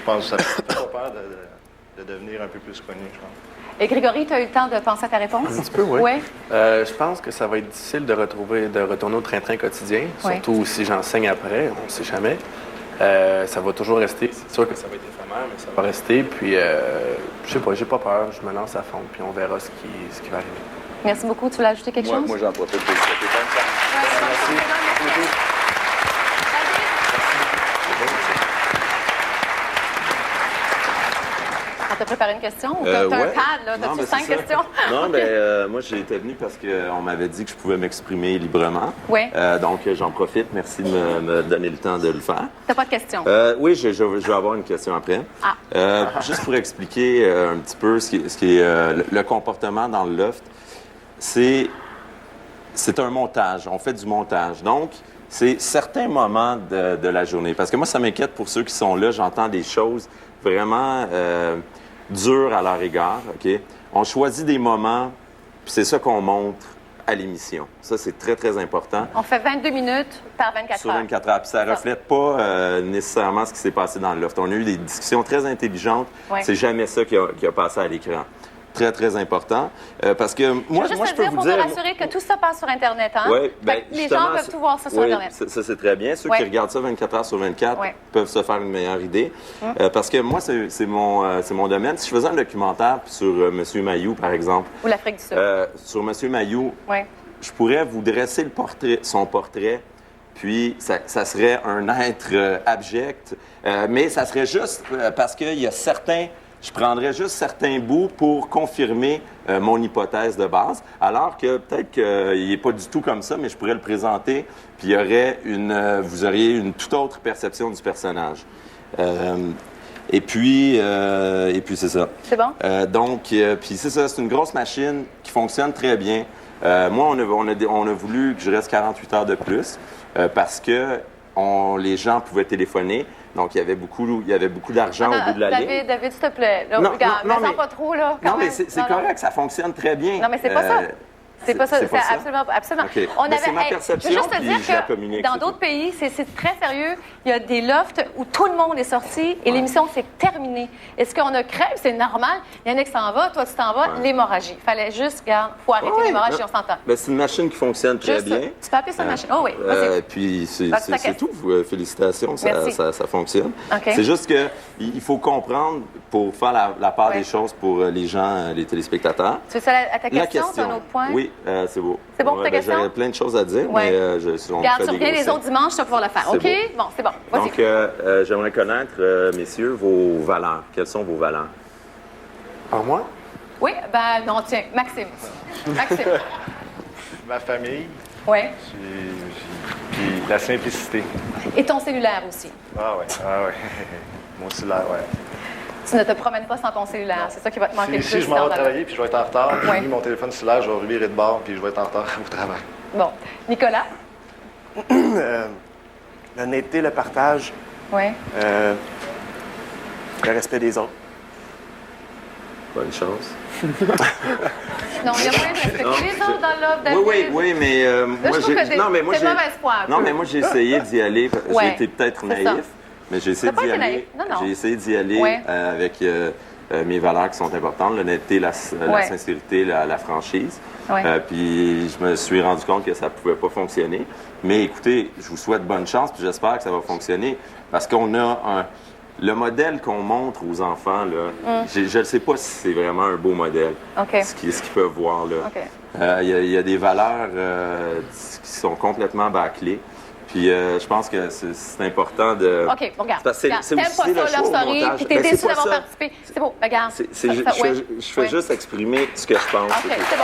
[SPEAKER 15] pense que ça fait pas peur de devenir un peu plus connu, je pense.
[SPEAKER 4] Et Grégory, tu as eu le temps de penser à ta réponse?
[SPEAKER 14] Un petit peu, oui.
[SPEAKER 4] Ouais.
[SPEAKER 14] Je pense que ça va être difficile de retourner au train-train quotidien, surtout si j'enseigne après, on ne sait jamais. Ça va toujours rester. C'est sûr que ça va être éphémère, mais ça va rester. Puis, je sais pas, j'ai pas peur. Je me lance à fond, puis on verra ce qui va arriver.
[SPEAKER 4] Merci beaucoup. Tu voulais ajouter quelque chose?
[SPEAKER 2] Moi, j'en profite pour vous souhaiter bonne chance.
[SPEAKER 4] Merci. t'a préparé une question? Ou t'as un pad, là? T'as-tu 5 questions?
[SPEAKER 21] Non, mais moi, j'étais venu parce qu'on m'avait dit que je pouvais m'exprimer librement.
[SPEAKER 4] Oui.
[SPEAKER 21] Donc, j'en profite. Merci de me donner le temps de le faire.
[SPEAKER 4] T'as pas de questions?
[SPEAKER 21] Oui, je vais avoir une question après. Juste pour expliquer un petit peu ce qui est le comportement dans le loft, c'est un montage. On fait du montage. Donc, c'est certains moments de la journée. Parce que moi, ça m'inquiète pour ceux qui sont là. J'entends des choses vraiment dures à leur égard. OK? On choisit des moments, puis c'est ça qu'on montre à l'émission. Ça, c'est très, très important.
[SPEAKER 4] On fait 22 minutes par 24 heures.
[SPEAKER 21] Sur 24 heures. Puis ça ne reflète pas nécessairement ce qui s'est passé dans le loft. On a eu des discussions très intelligentes.
[SPEAKER 4] Ouais.
[SPEAKER 21] C'est jamais ça qui a passé à l'écran. Très, très important. Parce que moi,
[SPEAKER 4] je peux vous dire, pour te rassurer que tout ça passe sur Internet. Hein?
[SPEAKER 21] Oui,
[SPEAKER 4] les gens peuvent tout voir ça sur Internet.
[SPEAKER 21] Ça, c'est très bien. Ceux qui regardent ça 24 heures sur 24 peuvent se faire une meilleure idée. Parce que moi, c'est mon domaine. Si je faisais un documentaire sur M. Mayou, par exemple.
[SPEAKER 4] Ou l'Afrique du Sud.
[SPEAKER 21] Sur M. Mayou, je pourrais vous dresser son portrait. Puis, ça serait un être abject. Mais ça serait juste parce qu'il y a certains... Je prendrais juste certains bouts pour confirmer mon hypothèse de base, alors que peut-être qu'il n'est pas du tout comme ça, mais je pourrais le présenter, puis vous auriez une toute autre perception du personnage. Et puis c'est ça.
[SPEAKER 4] C'est bon?
[SPEAKER 21] Donc, puis c'est ça, c'est une grosse machine qui fonctionne très bien. Moi, on a voulu que je reste 48 heures de plus, parce que les gens pouvaient téléphoner. Donc, il y avait beaucoup d'argent au bout de la ligne.
[SPEAKER 4] David, s'il te plaît. Là,
[SPEAKER 21] non,
[SPEAKER 4] regarde,
[SPEAKER 21] non,
[SPEAKER 4] mais pas trop, là.
[SPEAKER 21] Non, mais c'est correct, ça fonctionne très bien.
[SPEAKER 4] Non, mais c'est pas ça. C'est pas ça, c'est absolument.
[SPEAKER 21] Okay. C'est ma perception,
[SPEAKER 4] je veux juste te dire
[SPEAKER 21] je la communique.
[SPEAKER 4] Dans d'autres pays, c'est très sérieux. Il y a des lofts où tout le monde est sorti et l'émission s'est terminée. Est-ce qu'on a crève? C'est normal. Yannick s'en va, toi tu t'en vas. L'hémorragie. Fallait juste, regarde, faut arrêter l'hémorragie, on s'entend.
[SPEAKER 21] C'est une machine qui fonctionne très bien.
[SPEAKER 4] Tu peux appeler ça une machine. Oh oui, vas-y.
[SPEAKER 21] Puis c'est tout. Félicitations, ça fonctionne.
[SPEAKER 4] Okay.
[SPEAKER 21] C'est juste qu'il faut comprendre, pour faire la part des choses pour les gens, les téléspectateurs.
[SPEAKER 4] Tu veux ça à ta question, c'est un autre point?
[SPEAKER 21] Oui, c'est beau.
[SPEAKER 4] C'est bon pour ta question?
[SPEAKER 21] J'avais plein de choses à dire, mais
[SPEAKER 4] regarde, tu reviens les autres dimanches, tu vas pouvoir le faire. OK? Bon, c'est bon.
[SPEAKER 21] Donc, j'aimerais connaître, messieurs, vos valeurs. Quelles sont vos valeurs?
[SPEAKER 11] Par moi?
[SPEAKER 4] Oui, ben non, tiens, Maxime.
[SPEAKER 15] Ma famille.
[SPEAKER 4] Oui.
[SPEAKER 15] Puis la simplicité.
[SPEAKER 4] Et ton cellulaire aussi.
[SPEAKER 15] Ah ouais. Mon cellulaire, ouais.
[SPEAKER 4] Tu ne te promènes pas sans ton cellulaire. C'est ça qui va te manquer le plus.
[SPEAKER 15] Si je m'en vais travailler puis je vais être en retard, j'ai mis mon téléphone cellulaire, je vais revirer de bord puis je vais être en retard au travail.
[SPEAKER 4] Bon. Nicolas?
[SPEAKER 16] L'honnêteté, le partage.
[SPEAKER 4] Oui.
[SPEAKER 16] Le respect des autres.
[SPEAKER 21] Bonne chance.
[SPEAKER 4] Non, il y a moyen de respecter les autres dans l'offre, David.
[SPEAKER 21] Oui, mais moi,
[SPEAKER 4] j'ai... C'est mauvaise foi.
[SPEAKER 21] Non, mais moi, j'ai essayé d'y aller. J'ai été peut-être naïf, mais j'ai essayé d'y aller.
[SPEAKER 4] Non.
[SPEAKER 21] J'ai essayé d'y aller avec mes valeurs qui sont importantes, l'honnêteté, la sincérité, la franchise. Puis je me suis rendu compte que ça ne pouvait pas fonctionner. Mais écoutez, je vous souhaite bonne chance, puis j'espère que ça va fonctionner. Parce qu'on a le modèle qu'on montre aux enfants, là, je ne sais pas si c'est vraiment un beau modèle, ce qu'ils peuvent voir. Il y a des valeurs qui sont complètement bâclées. Puis je pense que c'est important de...
[SPEAKER 4] OK, bon, regarde.
[SPEAKER 21] C'est
[SPEAKER 4] t'aimes pas
[SPEAKER 21] aussi
[SPEAKER 4] ça, Love Story, puis t'es déçu d'avoir participé. C'est beau, regarde.
[SPEAKER 21] Je fais juste exprimer ce que je pense.
[SPEAKER 4] OK, c'est bon.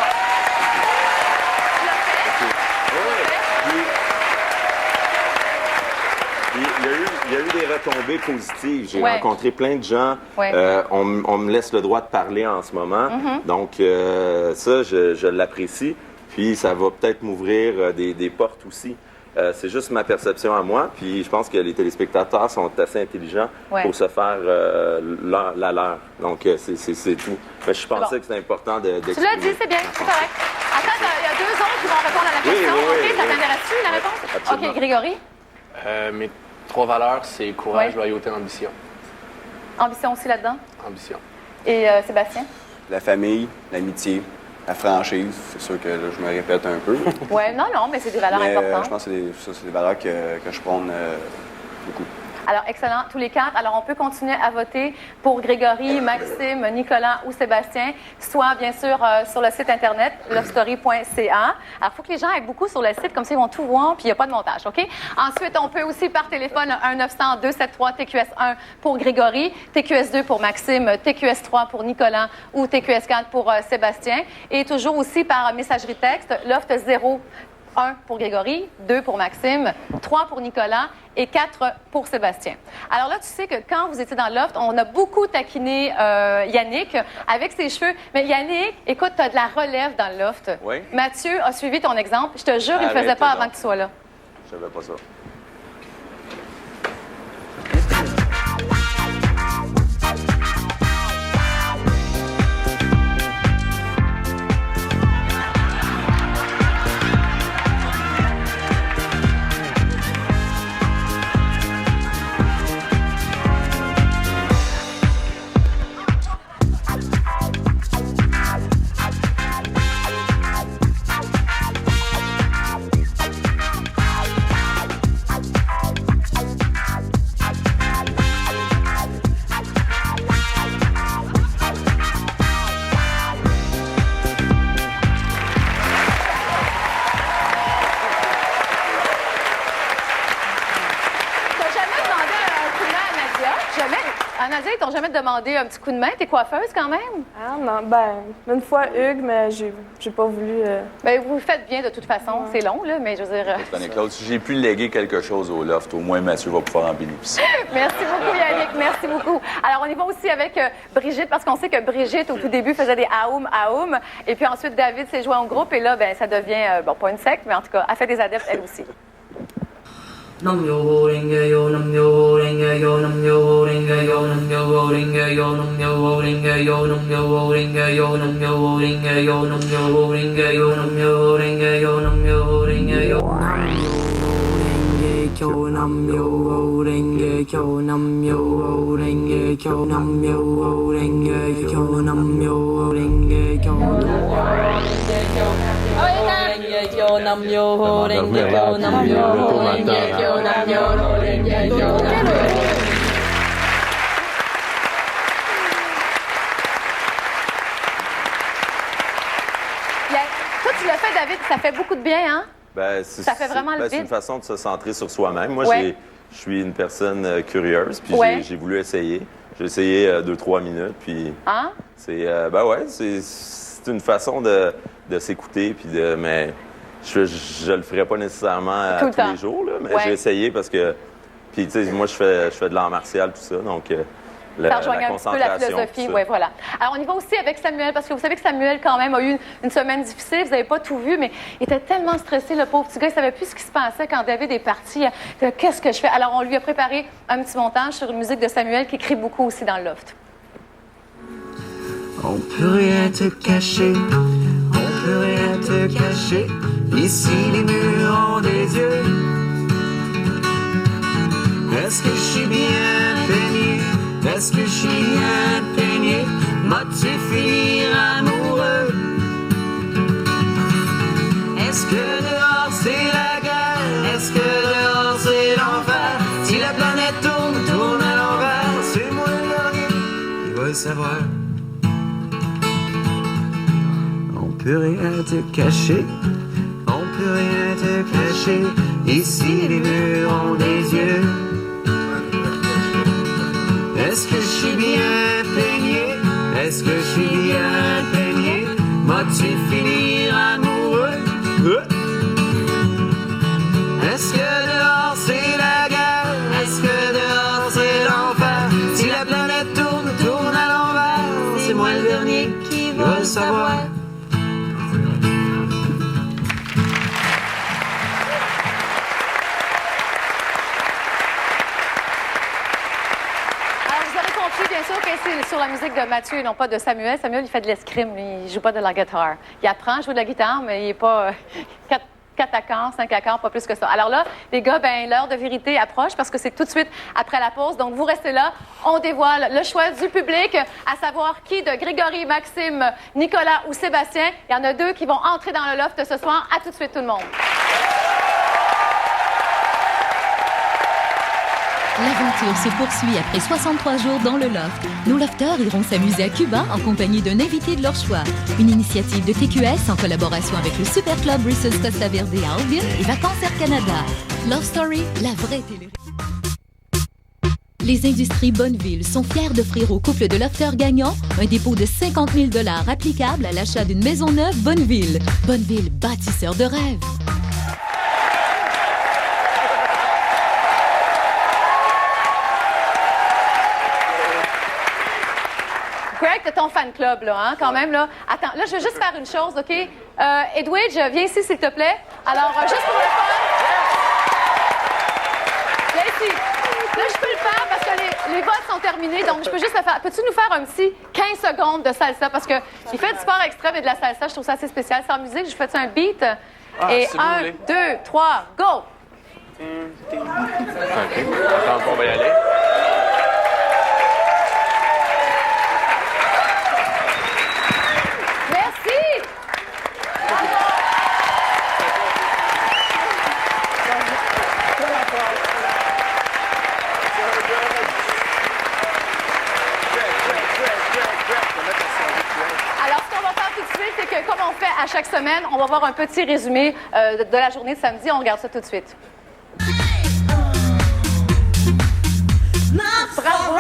[SPEAKER 21] Il y a eu des retombées positives. J'ai rencontré plein de gens. On me laisse le droit de parler en ce moment. Donc, ça, je l'apprécie. Puis, ça va peut-être m'ouvrir des portes aussi. C'est juste ma perception à moi. Puis, je pense que les téléspectateurs sont assez intelligents pour se faire la leur. Donc, c'est tout. Mais je pensais que c'était important d'exprimer.
[SPEAKER 4] Tu l'as dit, c'est bien, c'est correct. Attends, il y a deux autres qui vont répondre à la question. OK, ça t'intéresse-tu, la réponse?
[SPEAKER 21] Absolument.
[SPEAKER 4] OK, Grégory?
[SPEAKER 14] Mes 3 valeurs, c'est courage, loyauté, ambition.
[SPEAKER 4] Ambition aussi là-dedans?
[SPEAKER 14] Ambition.
[SPEAKER 4] Et Sébastien?
[SPEAKER 24] La famille, l'amitié, la franchise. C'est sûr que là, je me répète un peu.
[SPEAKER 4] Oui, non, mais c'est des valeurs importantes.
[SPEAKER 24] Je pense que c'est des valeurs que je prône beaucoup.
[SPEAKER 4] Alors, excellent, tous les 4. Alors, on peut continuer à voter pour Grégory, Maxime, Nicolas ou Sébastien, soit, bien sûr, sur le site Internet, lovestory.ca. Alors, il faut que les gens aillent beaucoup sur le site, comme ça, ils vont tout voir, puis il n'y a pas de montage, OK? Ensuite, on peut aussi, par téléphone, 1-900-273-TQS1 pour Grégory, TQS2 pour Maxime, TQS3 pour Nicolas ou TQS4 pour Sébastien. Et toujours aussi par messagerie texte, Loft 0. 1 pour Grégory, 2 pour Maxime, 3 pour Nicolas et 4 pour Sébastien. Alors là, tu sais que quand vous étiez dans le loft, on a beaucoup taquiné Yannick avec ses cheveux. Mais Yannick, écoute, tu as de la relève dans le loft.
[SPEAKER 2] Oui.
[SPEAKER 4] Mathieu a suivi ton exemple. Je te jure, il ne le faisait pas avant que tu sois là.
[SPEAKER 2] Je savais pas ça.
[SPEAKER 4] Nadia, ils t'ont jamais demandé un petit coup de main? T'es coiffeuse quand même?
[SPEAKER 22] Ah non, ben, une fois Hugues, mais j'ai pas voulu...
[SPEAKER 4] Ben, vous le faites bien de toute façon. Ouais. C'est long, là, mais je veux dire...
[SPEAKER 2] Claude, si j'ai pu léguer quelque chose au loft, au moins Mathieu va pouvoir en bénéficier.
[SPEAKER 4] Merci beaucoup, Yannick. Merci beaucoup. Alors, on y va aussi avec Brigitte, parce qu'on sait que Brigitte, au tout début, faisait des aoum, aoum. Et puis ensuite, David s'est joué en groupe. Et là, ben, ça devient, bon, pas une secte, mais en tout cas, elle fait des adeptes, elle aussi.
[SPEAKER 5] Nam yo ringa yo nam yo ringa yo nam yo ringa yo nam yo ringa yo nam yo ringa yo nam yo ringa yo nam yo ringa yo nam yo ringa yo nam yo ringa yo nam yo ringa yo nam yo ringa yo nam yo ringa yo nam yo ringa yo nam yo ringa yo yo nam yo ringa yo nam yo ringa yo nam yo ringa yo
[SPEAKER 4] Toi, tu l'as fait, David, ça fait beaucoup de bien, hein?
[SPEAKER 21] Ben,
[SPEAKER 4] ça fait vraiment le vide.
[SPEAKER 21] C'est une façon de se centrer sur soi-même. Moi,
[SPEAKER 4] ouais.
[SPEAKER 21] Je suis une personne curieuse, puis
[SPEAKER 4] ouais.
[SPEAKER 21] j'ai voulu essayer. J'ai essayé 2-3 minutes, puis
[SPEAKER 4] hein?
[SPEAKER 21] C'est ben ouais, c'est une façon de s'écouter, puis mais je le ferais pas nécessairement tous les jours, là, mais
[SPEAKER 4] ouais.
[SPEAKER 21] j'ai essayé parce que, puis tu sais, moi je fais de l'art martial, tout ça, donc
[SPEAKER 4] ça rejoignait un petit peu la philosophie, oui, voilà. Alors, on y va aussi avec Samuel, parce que vous savez que Samuel, quand même, a eu une semaine difficile. Vous n'avez pas tout vu, mais il était tellement stressé, le pauvre petit gars. Il ne savait plus ce qui se passait quand David est parti. Qu'est-ce que je fais? Alors, on lui a préparé un petit montage sur une musique de Samuel qui crie beaucoup aussi dans le loft.
[SPEAKER 5] On peut rien te cacher, on peut rien te cacher. Ici, les murs ont des yeux. Est-ce que je suis bien peigné? Est-ce que je suis bien peigné? M'as-tu finir amoureux? Est-ce que dehors c'est la guerre? Est-ce que dehors c'est l'enfer? Si la planète tourne à l'envers, c'est moi le dernier, il va le savoir. On peut rien te cacher, on peut rien te cacher. Ici les murs ont des yeux. Est-ce que je suis bien peigné? Est-ce que je suis bien peigné? M'as-tu finir amoureux? Est-ce que dehors c'est la guerre? Est-ce que dehors c'est l'enfer? Si la planète tourne à l'envers, c'est moi le dernier qui va le savoir.
[SPEAKER 4] Bien sûr que c'est sur la musique de Mathieu et non pas de Samuel. Samuel, il fait de l'escrime, il joue pas de la guitare. Il apprend à jouer de la guitare, mais il n'est pas 4 accords, 5 accords, pas plus que ça. Alors là, les gars, ben l'heure de vérité approche parce que c'est tout de suite après la pause. Donc, vous restez là. On dévoile le choix du public, à savoir qui de Grégory, Maxime, Nicolas ou Sébastien. Il y en a 2 qui vont entrer dans le loft ce soir. À tout de suite, tout le monde.
[SPEAKER 6] L'aventure se poursuit après 63 jours dans le loft. Nos lofters iront s'amuser à Cuba en compagnie d'un invité de leur choix. Une initiative de TQS en collaboration avec le Super Club Reese's Costa Verde à Albion et Vacances Air Canada. Love Story, la vraie télé. Les Industries Bonneville sont fiers d'offrir au couple de lofters gagnants un dépôt de 50 000 $ applicable à l'achat d'une maison neuve Bonneville. Bonneville, bâtisseur de rêves.
[SPEAKER 4] Greg, t'as ton fan club, là, hein, quand même, là. Attends, là, je veux juste faire une chose, OK? Edwidge, viens ici, s'il te plaît. Alors, juste pour le fun. Viens ici. Là, je peux le faire parce que les votes sont terminés, donc je peux juste le faire. Peux-tu nous faire un petit 15 secondes de salsa? Parce que il fait du sport extrême et de la salsa, je trouve ça assez spécial. Sans musique, je fais un beat. Et 1, 2, 3, go!
[SPEAKER 14] OK. Attends qu'on va y aller.
[SPEAKER 4] À chaque semaine, on va voir un petit résumé de la journée de samedi. On regarde ça tout de suite. Bravo!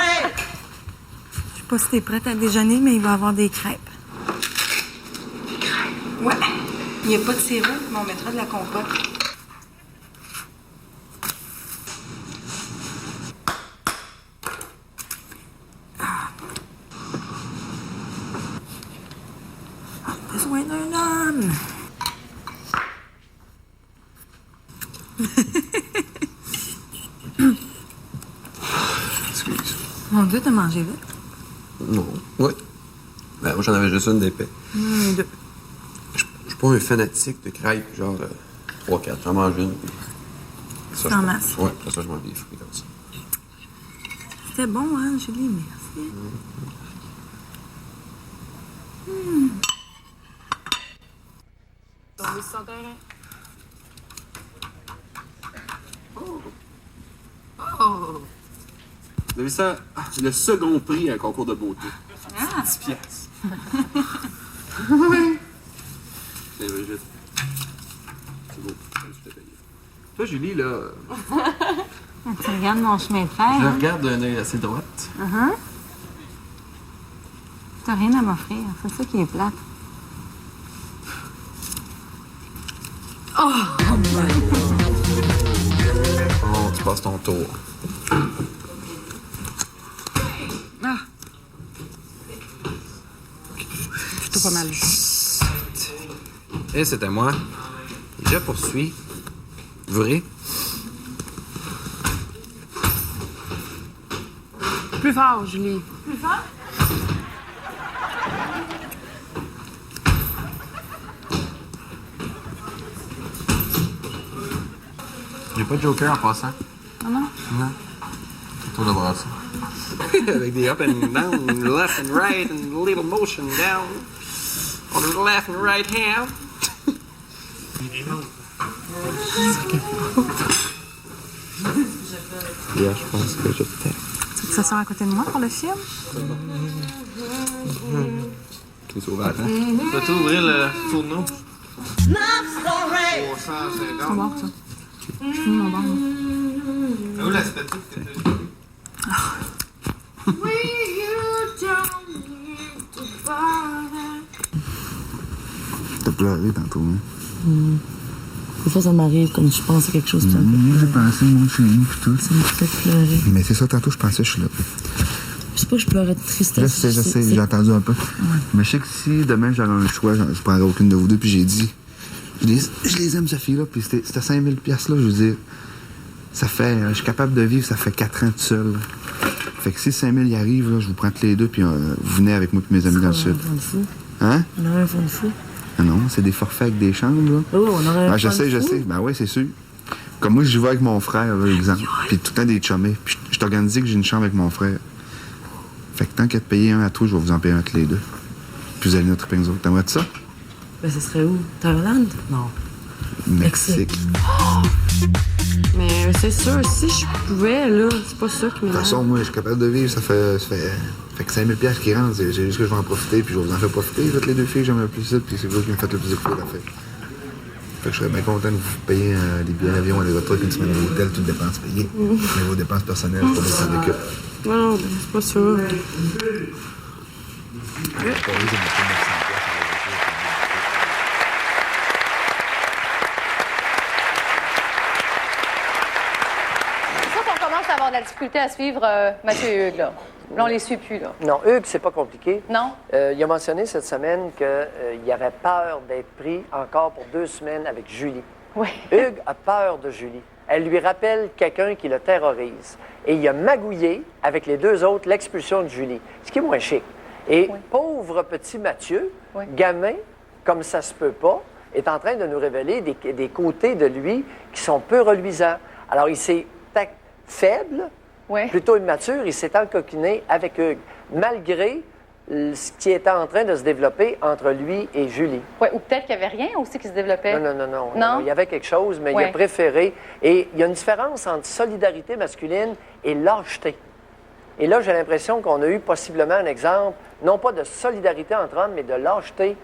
[SPEAKER 17] Je sais pas si t'es prête à déjeuner, mais il va y avoir des crêpes. Ouais. Il n'y a pas de sirop, mais on mettra de la compote. Besoin d'un homme.
[SPEAKER 19] Excuse.
[SPEAKER 17] Mon Dieu, t'as mangé vite?
[SPEAKER 19] Non. Oui. Ben, moi, j'en avais juste une d'épais.
[SPEAKER 17] Deux.
[SPEAKER 19] Je suis pas un fanatique de crêpes, genre 3-4. J'en mange une. Ça,
[SPEAKER 17] en masse.
[SPEAKER 19] Ouais, ça, je mange des fruits comme ça.
[SPEAKER 17] C'était bon, hein, Julie? Merci.
[SPEAKER 8] Oh! Vous avez ça? Le second prix à un concours de beauté.
[SPEAKER 17] Ah!
[SPEAKER 8] 10 piastres. Oui. C'est vrai, c'est beau. Je t'ai payé. Toi, Julie, là...
[SPEAKER 17] Tu regardes mon chemin de fer.
[SPEAKER 8] Je
[SPEAKER 17] hein?
[SPEAKER 8] regarde d'un œil assez droite.
[SPEAKER 17] T'as rien à m'offrir. C'est ça qui est plate.
[SPEAKER 19] Oh, tu passes ton tour.
[SPEAKER 17] Ah! Plutôt pas mal.
[SPEAKER 19] Et c'était moi. Je poursuis. Vrai?
[SPEAKER 17] Plus fort, Julie.
[SPEAKER 4] Plus fort?
[SPEAKER 19] J'ai pas de joker en passant.
[SPEAKER 17] Ah non?
[SPEAKER 19] Non. Tour de brasser. Avec des up and down, left and right, and a little motion down. On the left and right hand. Yeah, je pense que je t'aime.
[SPEAKER 17] Tu veux que ça soit à côté de moi pour le film?
[SPEAKER 19] Tout est ouvert, hein?
[SPEAKER 13] Peux-tu ouvrir le fourneau?
[SPEAKER 17] 350. C'est bon, ça. Je finis mon bar.
[SPEAKER 13] Où la statue?
[SPEAKER 12] T'as pleuré tantôt, hein?
[SPEAKER 17] Des fois, ça m'arrive comme je pense à quelque chose.
[SPEAKER 12] Moi, j'ai pensé, mon chez nous, pis tout.
[SPEAKER 17] Ça me fait pleurer.
[SPEAKER 12] Mais c'est ça, tantôt, je pensais, je suis là.
[SPEAKER 17] Je sais pas, je pleurais de tristesse.
[SPEAKER 12] Je sais, j'ai entendu un peu. Ouais. Mais je sais que si demain j'avais un choix, je prendrais aucune de vous deux, puis j'ai dit, je les aime, cette fille-là, puis c'était 5000 piastres là, je veux dire, ça fait, je suis capable de vivre, ça fait 4 ans tout seul. Fait que si 5000 y arrive, là, je vous prends tous les deux, puis vous venez avec moi et mes amis dans le sud. Hein?
[SPEAKER 17] On aurait un fond de fou.
[SPEAKER 12] Ah non, c'est des forfaits avec des chambres, là.
[SPEAKER 17] Oh, on aurait un
[SPEAKER 12] je
[SPEAKER 17] fond de
[SPEAKER 12] sais.
[SPEAKER 17] fou.
[SPEAKER 12] Ben ouais, c'est sûr. Comme moi, j'y vais avec mon frère, par exemple. Puis tout le temps des chummés. Puis je t'organisais que j'ai une chambre avec mon frère. Fait que tant qu'à te payer un à toi, je vais vous en payer un tous les deux. Puis vous allez notre triper nous autres. T'aimerais-tu ça?
[SPEAKER 17] Ben, ce serait où? Thaïlande? Non.
[SPEAKER 19] Mexique.
[SPEAKER 7] Mais c'est sûr, si je pouvais, là, c'est pas ça qui
[SPEAKER 19] De toute façon, moi, je suis capable de vivre, ça fait que 5 000 qui rentrent. C'est juste que je vais en profiter, puis je vais vous en faire profiter. Faites les deux filles que j'aime le plus ça, puis c'est vous qui me faites le plus écouter la fête. Fait que je serais bien content de vous payer des billets d'avion, des retours, une semaine d'hôtel, toutes dépenses payées. Mais vos dépenses personnelles, c'est pas de ça récup.
[SPEAKER 7] Non, c'est pas ça.
[SPEAKER 4] Avoir de la difficulté à suivre Mathieu et Hugues, là. Là, on les suit plus, là.
[SPEAKER 10] Non, Hugues, c'est pas compliqué.
[SPEAKER 4] Non?
[SPEAKER 10] Il a mentionné cette semaine qu'il avait peur d'être pris encore pour 2 semaines avec Julie.
[SPEAKER 4] Oui.
[SPEAKER 10] Hugues a peur de Julie. Elle lui rappelle quelqu'un qui le terrorise. Et il a magouillé avec les 2 autres l'expulsion de Julie, ce qui est moins chic. Et pauvre petit Mathieu, gamin, comme ça se peut pas, est en train de nous révéler des côtés de lui qui sont peu reluisants. Alors, il s'est faible, plutôt immature, il s'est encoquiné avec Hugues, malgré ce qui était en train de se développer entre lui et Julie.
[SPEAKER 4] Oui, ou peut-être qu'il n'y avait rien aussi qui se développait.
[SPEAKER 10] Non. Il y avait quelque chose, mais il a préféré. Et il y a une différence entre solidarité masculine et lâcheté. Et là, j'ai l'impression qu'on a eu possiblement un exemple, non pas de solidarité entre hommes, mais de lâcheté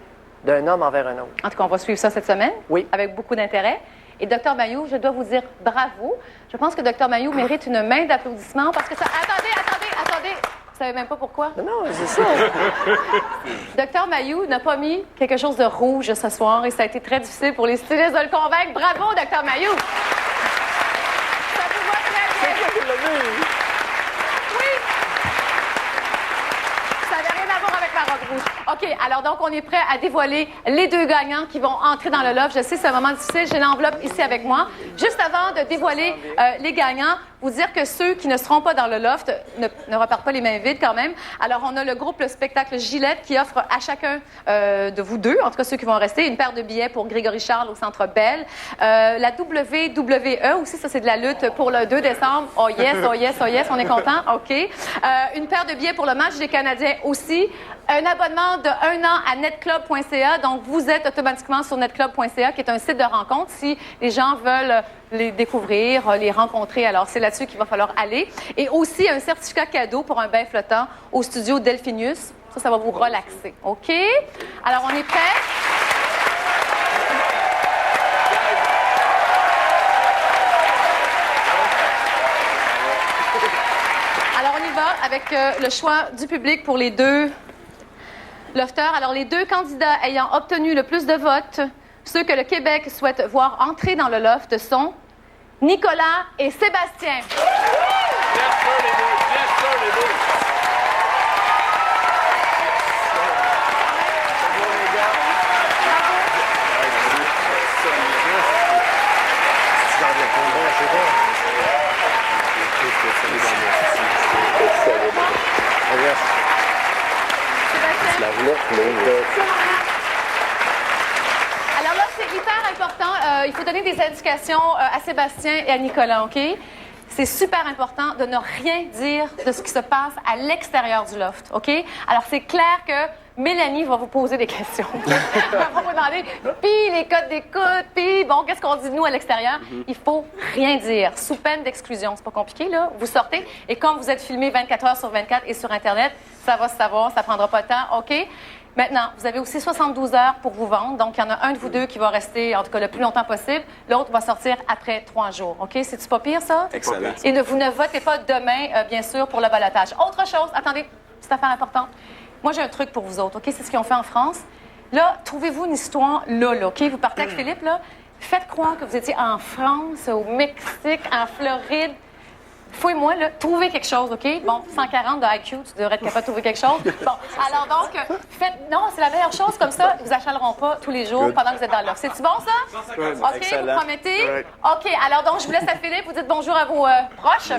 [SPEAKER 10] d'un homme envers un autre.
[SPEAKER 4] En tout cas, on va suivre ça cette semaine.
[SPEAKER 10] Oui.
[SPEAKER 4] Avec beaucoup d'intérêt. Et Dr Mailloux, je dois vous dire bravo. Je pense que Dr Mailloux mérite une main d'applaudissement parce que ça... Attendez! Vous savez même pas pourquoi?
[SPEAKER 10] Non, c'est ça.
[SPEAKER 4] Dr Mailloux n'a pas mis quelque chose de rouge ce soir et ça a été très difficile pour les stylistes de le convaincre. Bravo, Dr Mailloux! Ça vous va très bien. Oui! Ça n'avait rien à voir avec la robe rouge. OK, alors donc, on est prêt à dévoiler les 2 gagnants qui vont entrer dans le loft. Je sais, c'est un moment difficile. J'ai l'enveloppe ici avec moi. Juste avant de dévoiler les gagnants, vous dire que ceux qui ne seront pas dans le loft ne repartent pas les mains vides quand même. Alors, on a le groupe Le Spectacle Gillette qui offre à chacun de vous 2, en tout cas ceux qui vont rester, une paire de billets pour Grégory Charles au Centre Bell. La WWE aussi, ça c'est de la lutte pour le 2 décembre. Oh yes, on est content. OK. Une paire de billets pour le match des Canadiens aussi. Un abonnement de 1 an à netclub.ca. Donc, vous êtes automatiquement sur netclub.ca, qui est un site de rencontre. Si les gens veulent les découvrir, les rencontrer, alors c'est là-dessus qu'il va falloir aller. Et aussi un certificat cadeau pour un bain flottant au studio Delphinius. Ça va vous relaxer. OK? Alors, on est prêts? Alors, on y va avec le choix du public pour les 2 lofters. Alors, les 2 candidats ayant obtenu le plus de votes, ceux que le Québec souhaite voir entrer dans le loft sont Nicolas et Sébastien. Alors là, c'est hyper important. Il faut donner des indications à Sébastien et à Nicolas, OK? C'est super important de ne rien dire de ce qui se passe à l'extérieur du loft, OK? Alors, c'est clair que Mélanie va vous poser des questions. Elle va vous demander, puis les codes d'écoute, puis bon, qu'est-ce qu'on dit de nous à l'extérieur? Il faut rien dire, sous peine d'exclusion. C'est pas compliqué, là. Vous sortez, et comme vous êtes filmé 24 heures sur 24 et sur Internet, ça va se savoir, ça prendra pas de temps, OK? Maintenant, vous avez aussi 72 heures pour vous vendre. Donc, il y en a un de vous 2 qui va rester, en tout cas, le plus longtemps possible. L'autre va sortir après 3 jours. OK? C'est-tu pas pire, ça?
[SPEAKER 24] Excellent.
[SPEAKER 4] Et vous ne votez pas demain, bien sûr, pour le ballottage. Autre chose, attendez, petite affaire importante. Moi, j'ai un truc pour vous autres, OK? C'est ce qu'ils ont fait en France. Là, trouvez-vous une histoire là, OK? Vous partez avec Philippe, là. Faites croire que vous étiez en France, au Mexique, en Floride. Fouille-moi, là, trouvez quelque chose, OK? Bon, 140 de IQ, tu devrais être capable de trouver quelque chose. Bon, alors donc, faites... Non, c'est la meilleure chose, comme ça, ils vous achaleront pas tous les jours pendant que vous êtes dans l'offre. C'est-tu bon, ça? OK,
[SPEAKER 24] excellent.
[SPEAKER 4] Vous promettez? OK, alors donc, je vous laisse à Philippe, vous dites bonjour à vos proches.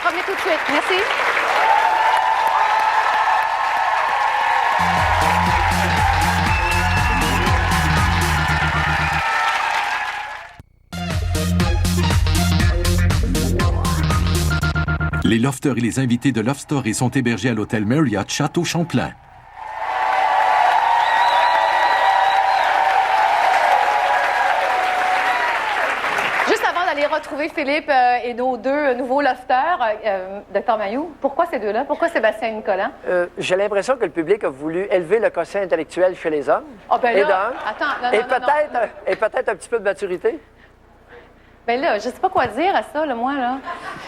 [SPEAKER 4] revenez tout de suite. Merci.
[SPEAKER 1] Les lofters et les invités de Loft Story sont hébergés à l'hôtel Marriott Château Champlain.
[SPEAKER 4] Juste avant d'aller retrouver Philippe et nos deux nouveaux lofters, Dr Mailloux, pourquoi ces deux-là? Pourquoi Sébastien et Nicolas?
[SPEAKER 10] J'ai l'impression que le public a voulu élever le quotient intellectuel chez les hommes.
[SPEAKER 4] Ah, ben
[SPEAKER 10] et
[SPEAKER 4] là,
[SPEAKER 10] peut-être un petit peu de maturité.
[SPEAKER 4] Ben là, je sais pas quoi dire à ça, là, moi, là.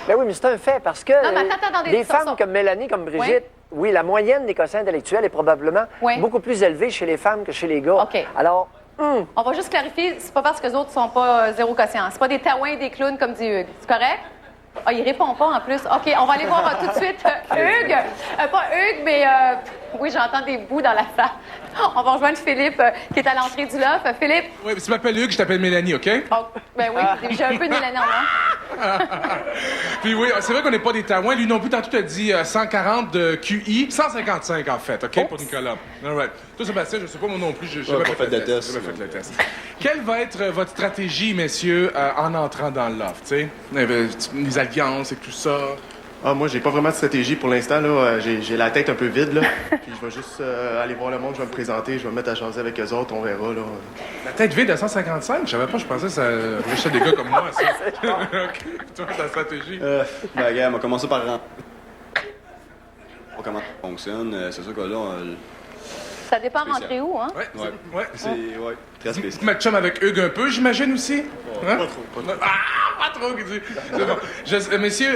[SPEAKER 10] Ben oui, mais c'est un fait, parce que
[SPEAKER 4] Non, mais attendez,
[SPEAKER 10] des femmes comme Mélanie, comme Brigitte, oui, la moyenne des quotients intellectuels est probablement beaucoup plus élevée chez les femmes que chez les gars.
[SPEAKER 4] OK.
[SPEAKER 10] Alors,
[SPEAKER 4] on va juste clarifier, c'est pas parce que les autres sont pas zéro quotient. C'est pas des taouins et des clowns, comme dit Hugues. C'est correct? Ah, il répond pas, en plus. OK, on va aller voir tout de suite Hugues. Pas Hugues, mais... oui, j'entends des bouts dans la salle. On va rejoindre Philippe, qui est à l'entrée du loft. Philippe?
[SPEAKER 3] Oui, tu m'appelles Hugues, je t'appelle Mélanie, OK?
[SPEAKER 4] Oh, ben oui, j'ai un peu de Mélanie en moi.
[SPEAKER 3] Puis oui, c'est vrai qu'on n'est pas des taouins. Lui non plus, tantôt, tu as dit 140 de QI. 155, en fait, OK, pour Nicolas. All right. Toi, Sébastien, je sais pas moi non plus. J'ai pas fait le test. Quelle va être votre stratégie, messieurs, en entrant dans le loft, tu sais? Les alliances et tout ça.
[SPEAKER 16] Ah, moi, j'ai pas vraiment de stratégie pour l'instant. Là, j'ai la tête un peu vide. Là. Puis je vais juste aller voir le monde, je vais me présenter, je vais me mettre à jaser avec eux autres, on verra. Là.
[SPEAKER 3] La tête vide à 155? Je savais pas, je pensais que ça richait des gars comme moi, ça. OK. Toi, ta stratégie?
[SPEAKER 24] Ben, regarde, on va commencer par rentrer. On va voir comment ça fonctionne. C'est sûr que là,
[SPEAKER 4] ça dépend rentrer où, hein?
[SPEAKER 24] Ouais, c'est très spécial.
[SPEAKER 3] Tu matches avec Hugues un peu, j'imagine, aussi? Hein?
[SPEAKER 16] Pas trop.
[SPEAKER 3] Ah, pas trop, c'est bon. Messieurs,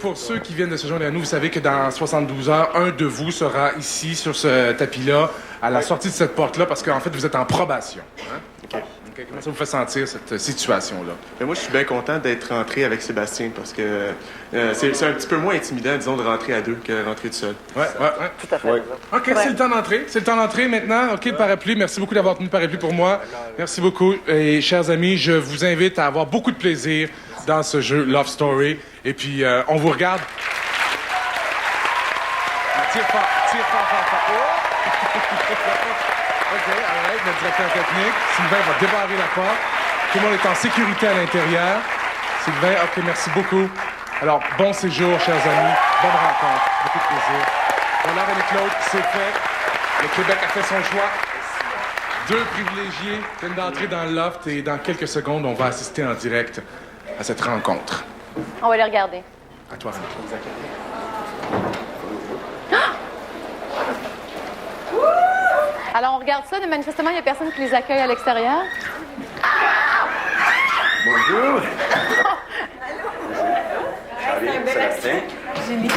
[SPEAKER 3] pour ceux qui viennent de se joindre à nous, vous savez que dans 72 heures, un de vous sera ici, sur ce tapis-là, à la sortie de cette porte-là, parce qu'en fait, vous êtes en probation. Hein? OK. Comment ça vous fait sentir, cette situation-là?
[SPEAKER 16] Ben moi, je suis bien content d'être rentré avec Sébastien, parce que c'est un petit peu moins intimidant, disons, de rentrer à deux que de rentrer tout seul.
[SPEAKER 3] Ouais.
[SPEAKER 10] Tout à fait. Ouais.
[SPEAKER 3] OK, c'est le temps d'entrer. C'est le temps d'entrer maintenant. OK, parapluie. Merci beaucoup d'avoir tenu le parapluie pour moi. Merci beaucoup. Et chers amis, je vous invite à avoir beaucoup de plaisir dans ce jeu Love Story. Et puis, on vous regarde. Tire fort. OK, arrête, notre directeur technique. Sylvain va débarrer la porte. Tout le monde est en sécurité à l'intérieur. Sylvain, OK, merci beaucoup. Alors, bon séjour, chers amis. Bonne rencontre. Beaucoup de plaisir. Voilà, René-Claude, c'est fait. Le Québec a fait son choix. Deux privilégiés viennent d'entrer dans le loft et dans quelques secondes, on va assister en direct à cette rencontre.
[SPEAKER 4] On va les regarder.
[SPEAKER 3] À toi, René-Claude.
[SPEAKER 4] Alors, on regarde ça, mais manifestement, il n'y a personne qui les accueille à l'extérieur.
[SPEAKER 24] Bonjour.
[SPEAKER 22] Allô.
[SPEAKER 24] Sébastien.
[SPEAKER 22] Julie.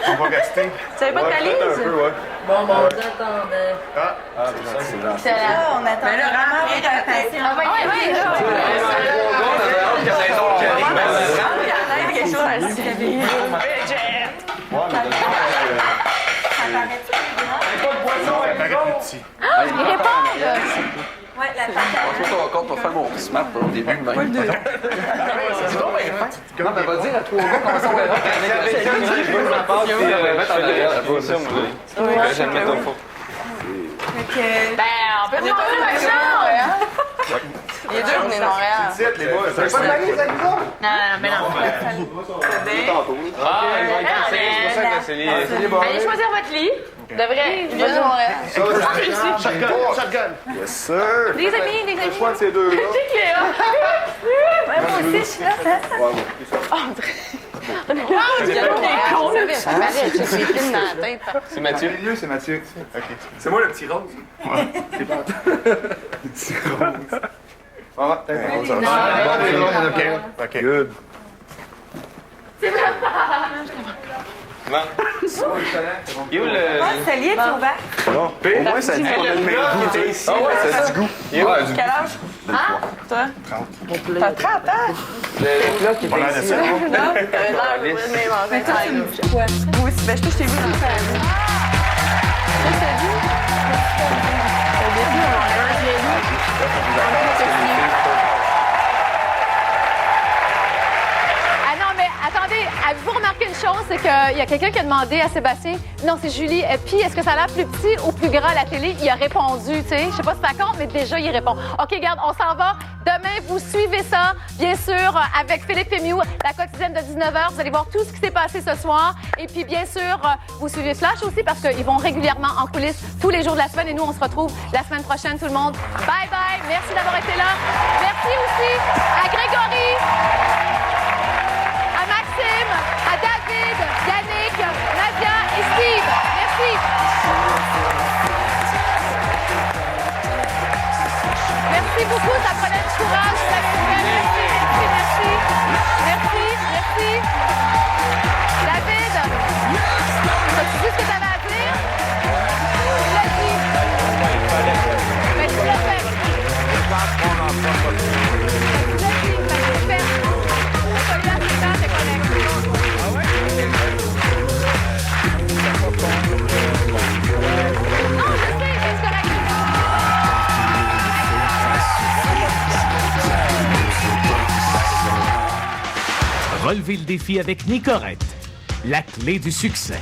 [SPEAKER 16] On va rester.
[SPEAKER 22] Tu savais pas de valise?
[SPEAKER 5] Bon, on attendait.
[SPEAKER 22] C'est là, on attend. Mais là, vraiment, on est patient. Ah, oui, quelque chose à se réveiller.
[SPEAKER 4] Ils répondent!
[SPEAKER 22] Ouais, la
[SPEAKER 18] On va faire mon smart au début, même. Dis donc, non, mais va dire à trois gars comment ça va être. Je veux la passe et mettre en arrière. J'aime mettre au fond.
[SPEAKER 22] Ben, on peut demander un char, les deux venez de Montréal.
[SPEAKER 16] C'est les boys.
[SPEAKER 22] Non, mais non.
[SPEAKER 18] Ah, ils vont être cassés. c'est les bons.
[SPEAKER 22] Allez choisir votre lit. De vrai, il vient de Montréal.
[SPEAKER 16] Shotgun. Yes, sir.
[SPEAKER 22] Des amis.
[SPEAKER 16] Je choix de ces deux-là.
[SPEAKER 22] C'est Cléa. Moi aussi, je suis là.
[SPEAKER 18] C'est Mathieu.
[SPEAKER 16] C'est Mathieu. OK.
[SPEAKER 18] C'est moi le petit rose.
[SPEAKER 16] Ouais, c'est pas. Le petit rose. Ah, OK. Good.
[SPEAKER 18] Il est où le...
[SPEAKER 17] Ça lie est ouvert.
[SPEAKER 16] Non, au moins, ça dit qu'on a le même goût. Ça a du goût.
[SPEAKER 18] Il est où?
[SPEAKER 17] Quel âge? Toi?
[SPEAKER 16] 30.
[SPEAKER 17] T'as 30 ans?
[SPEAKER 18] Le plat qui
[SPEAKER 16] On a
[SPEAKER 18] était
[SPEAKER 16] de
[SPEAKER 18] ici.
[SPEAKER 16] ça.
[SPEAKER 22] Non, t'avais l'air de même en
[SPEAKER 17] Mais toi, c'est une... Ouais. Moi aussi, ben, je t'ai vu dans le faire.
[SPEAKER 4] Ah non, mais attendez, avez-vous remarqué une chose? C'est qu'il y a quelqu'un qui a demandé à Sébastien, non, c'est Julie, puis est-ce que ça a l'air plus petit ou plus grand à la télé? Il a répondu, tu sais. Je sais pas si ça compte, mais déjà, il répond. OK, regarde, on s'en va. Demain, vous suivez ça, bien sûr, avec Philippe Fémiou, la quotidienne de 19h. Vous allez voir tout ce qui s'est passé ce soir. Et puis, bien sûr, vous suivez Flash aussi parce qu'ils vont régulièrement en coulisses tous les jours de la semaine. Et nous, on se retrouve la semaine prochaine, tout le monde. Bye bye. Merci d'avoir été là. Merci aussi à Grégory, à Maxime, à David, Yannick, Nadia et Steve. Merci. Merci beaucoup, ça prenait du courage, ça fait. Merci. David, as-tu dit ce que tu avais à dire? Tu l'as dit. Mais tu l'as fait.
[SPEAKER 9] Relevez le défi avec Nicorette, la clé du succès.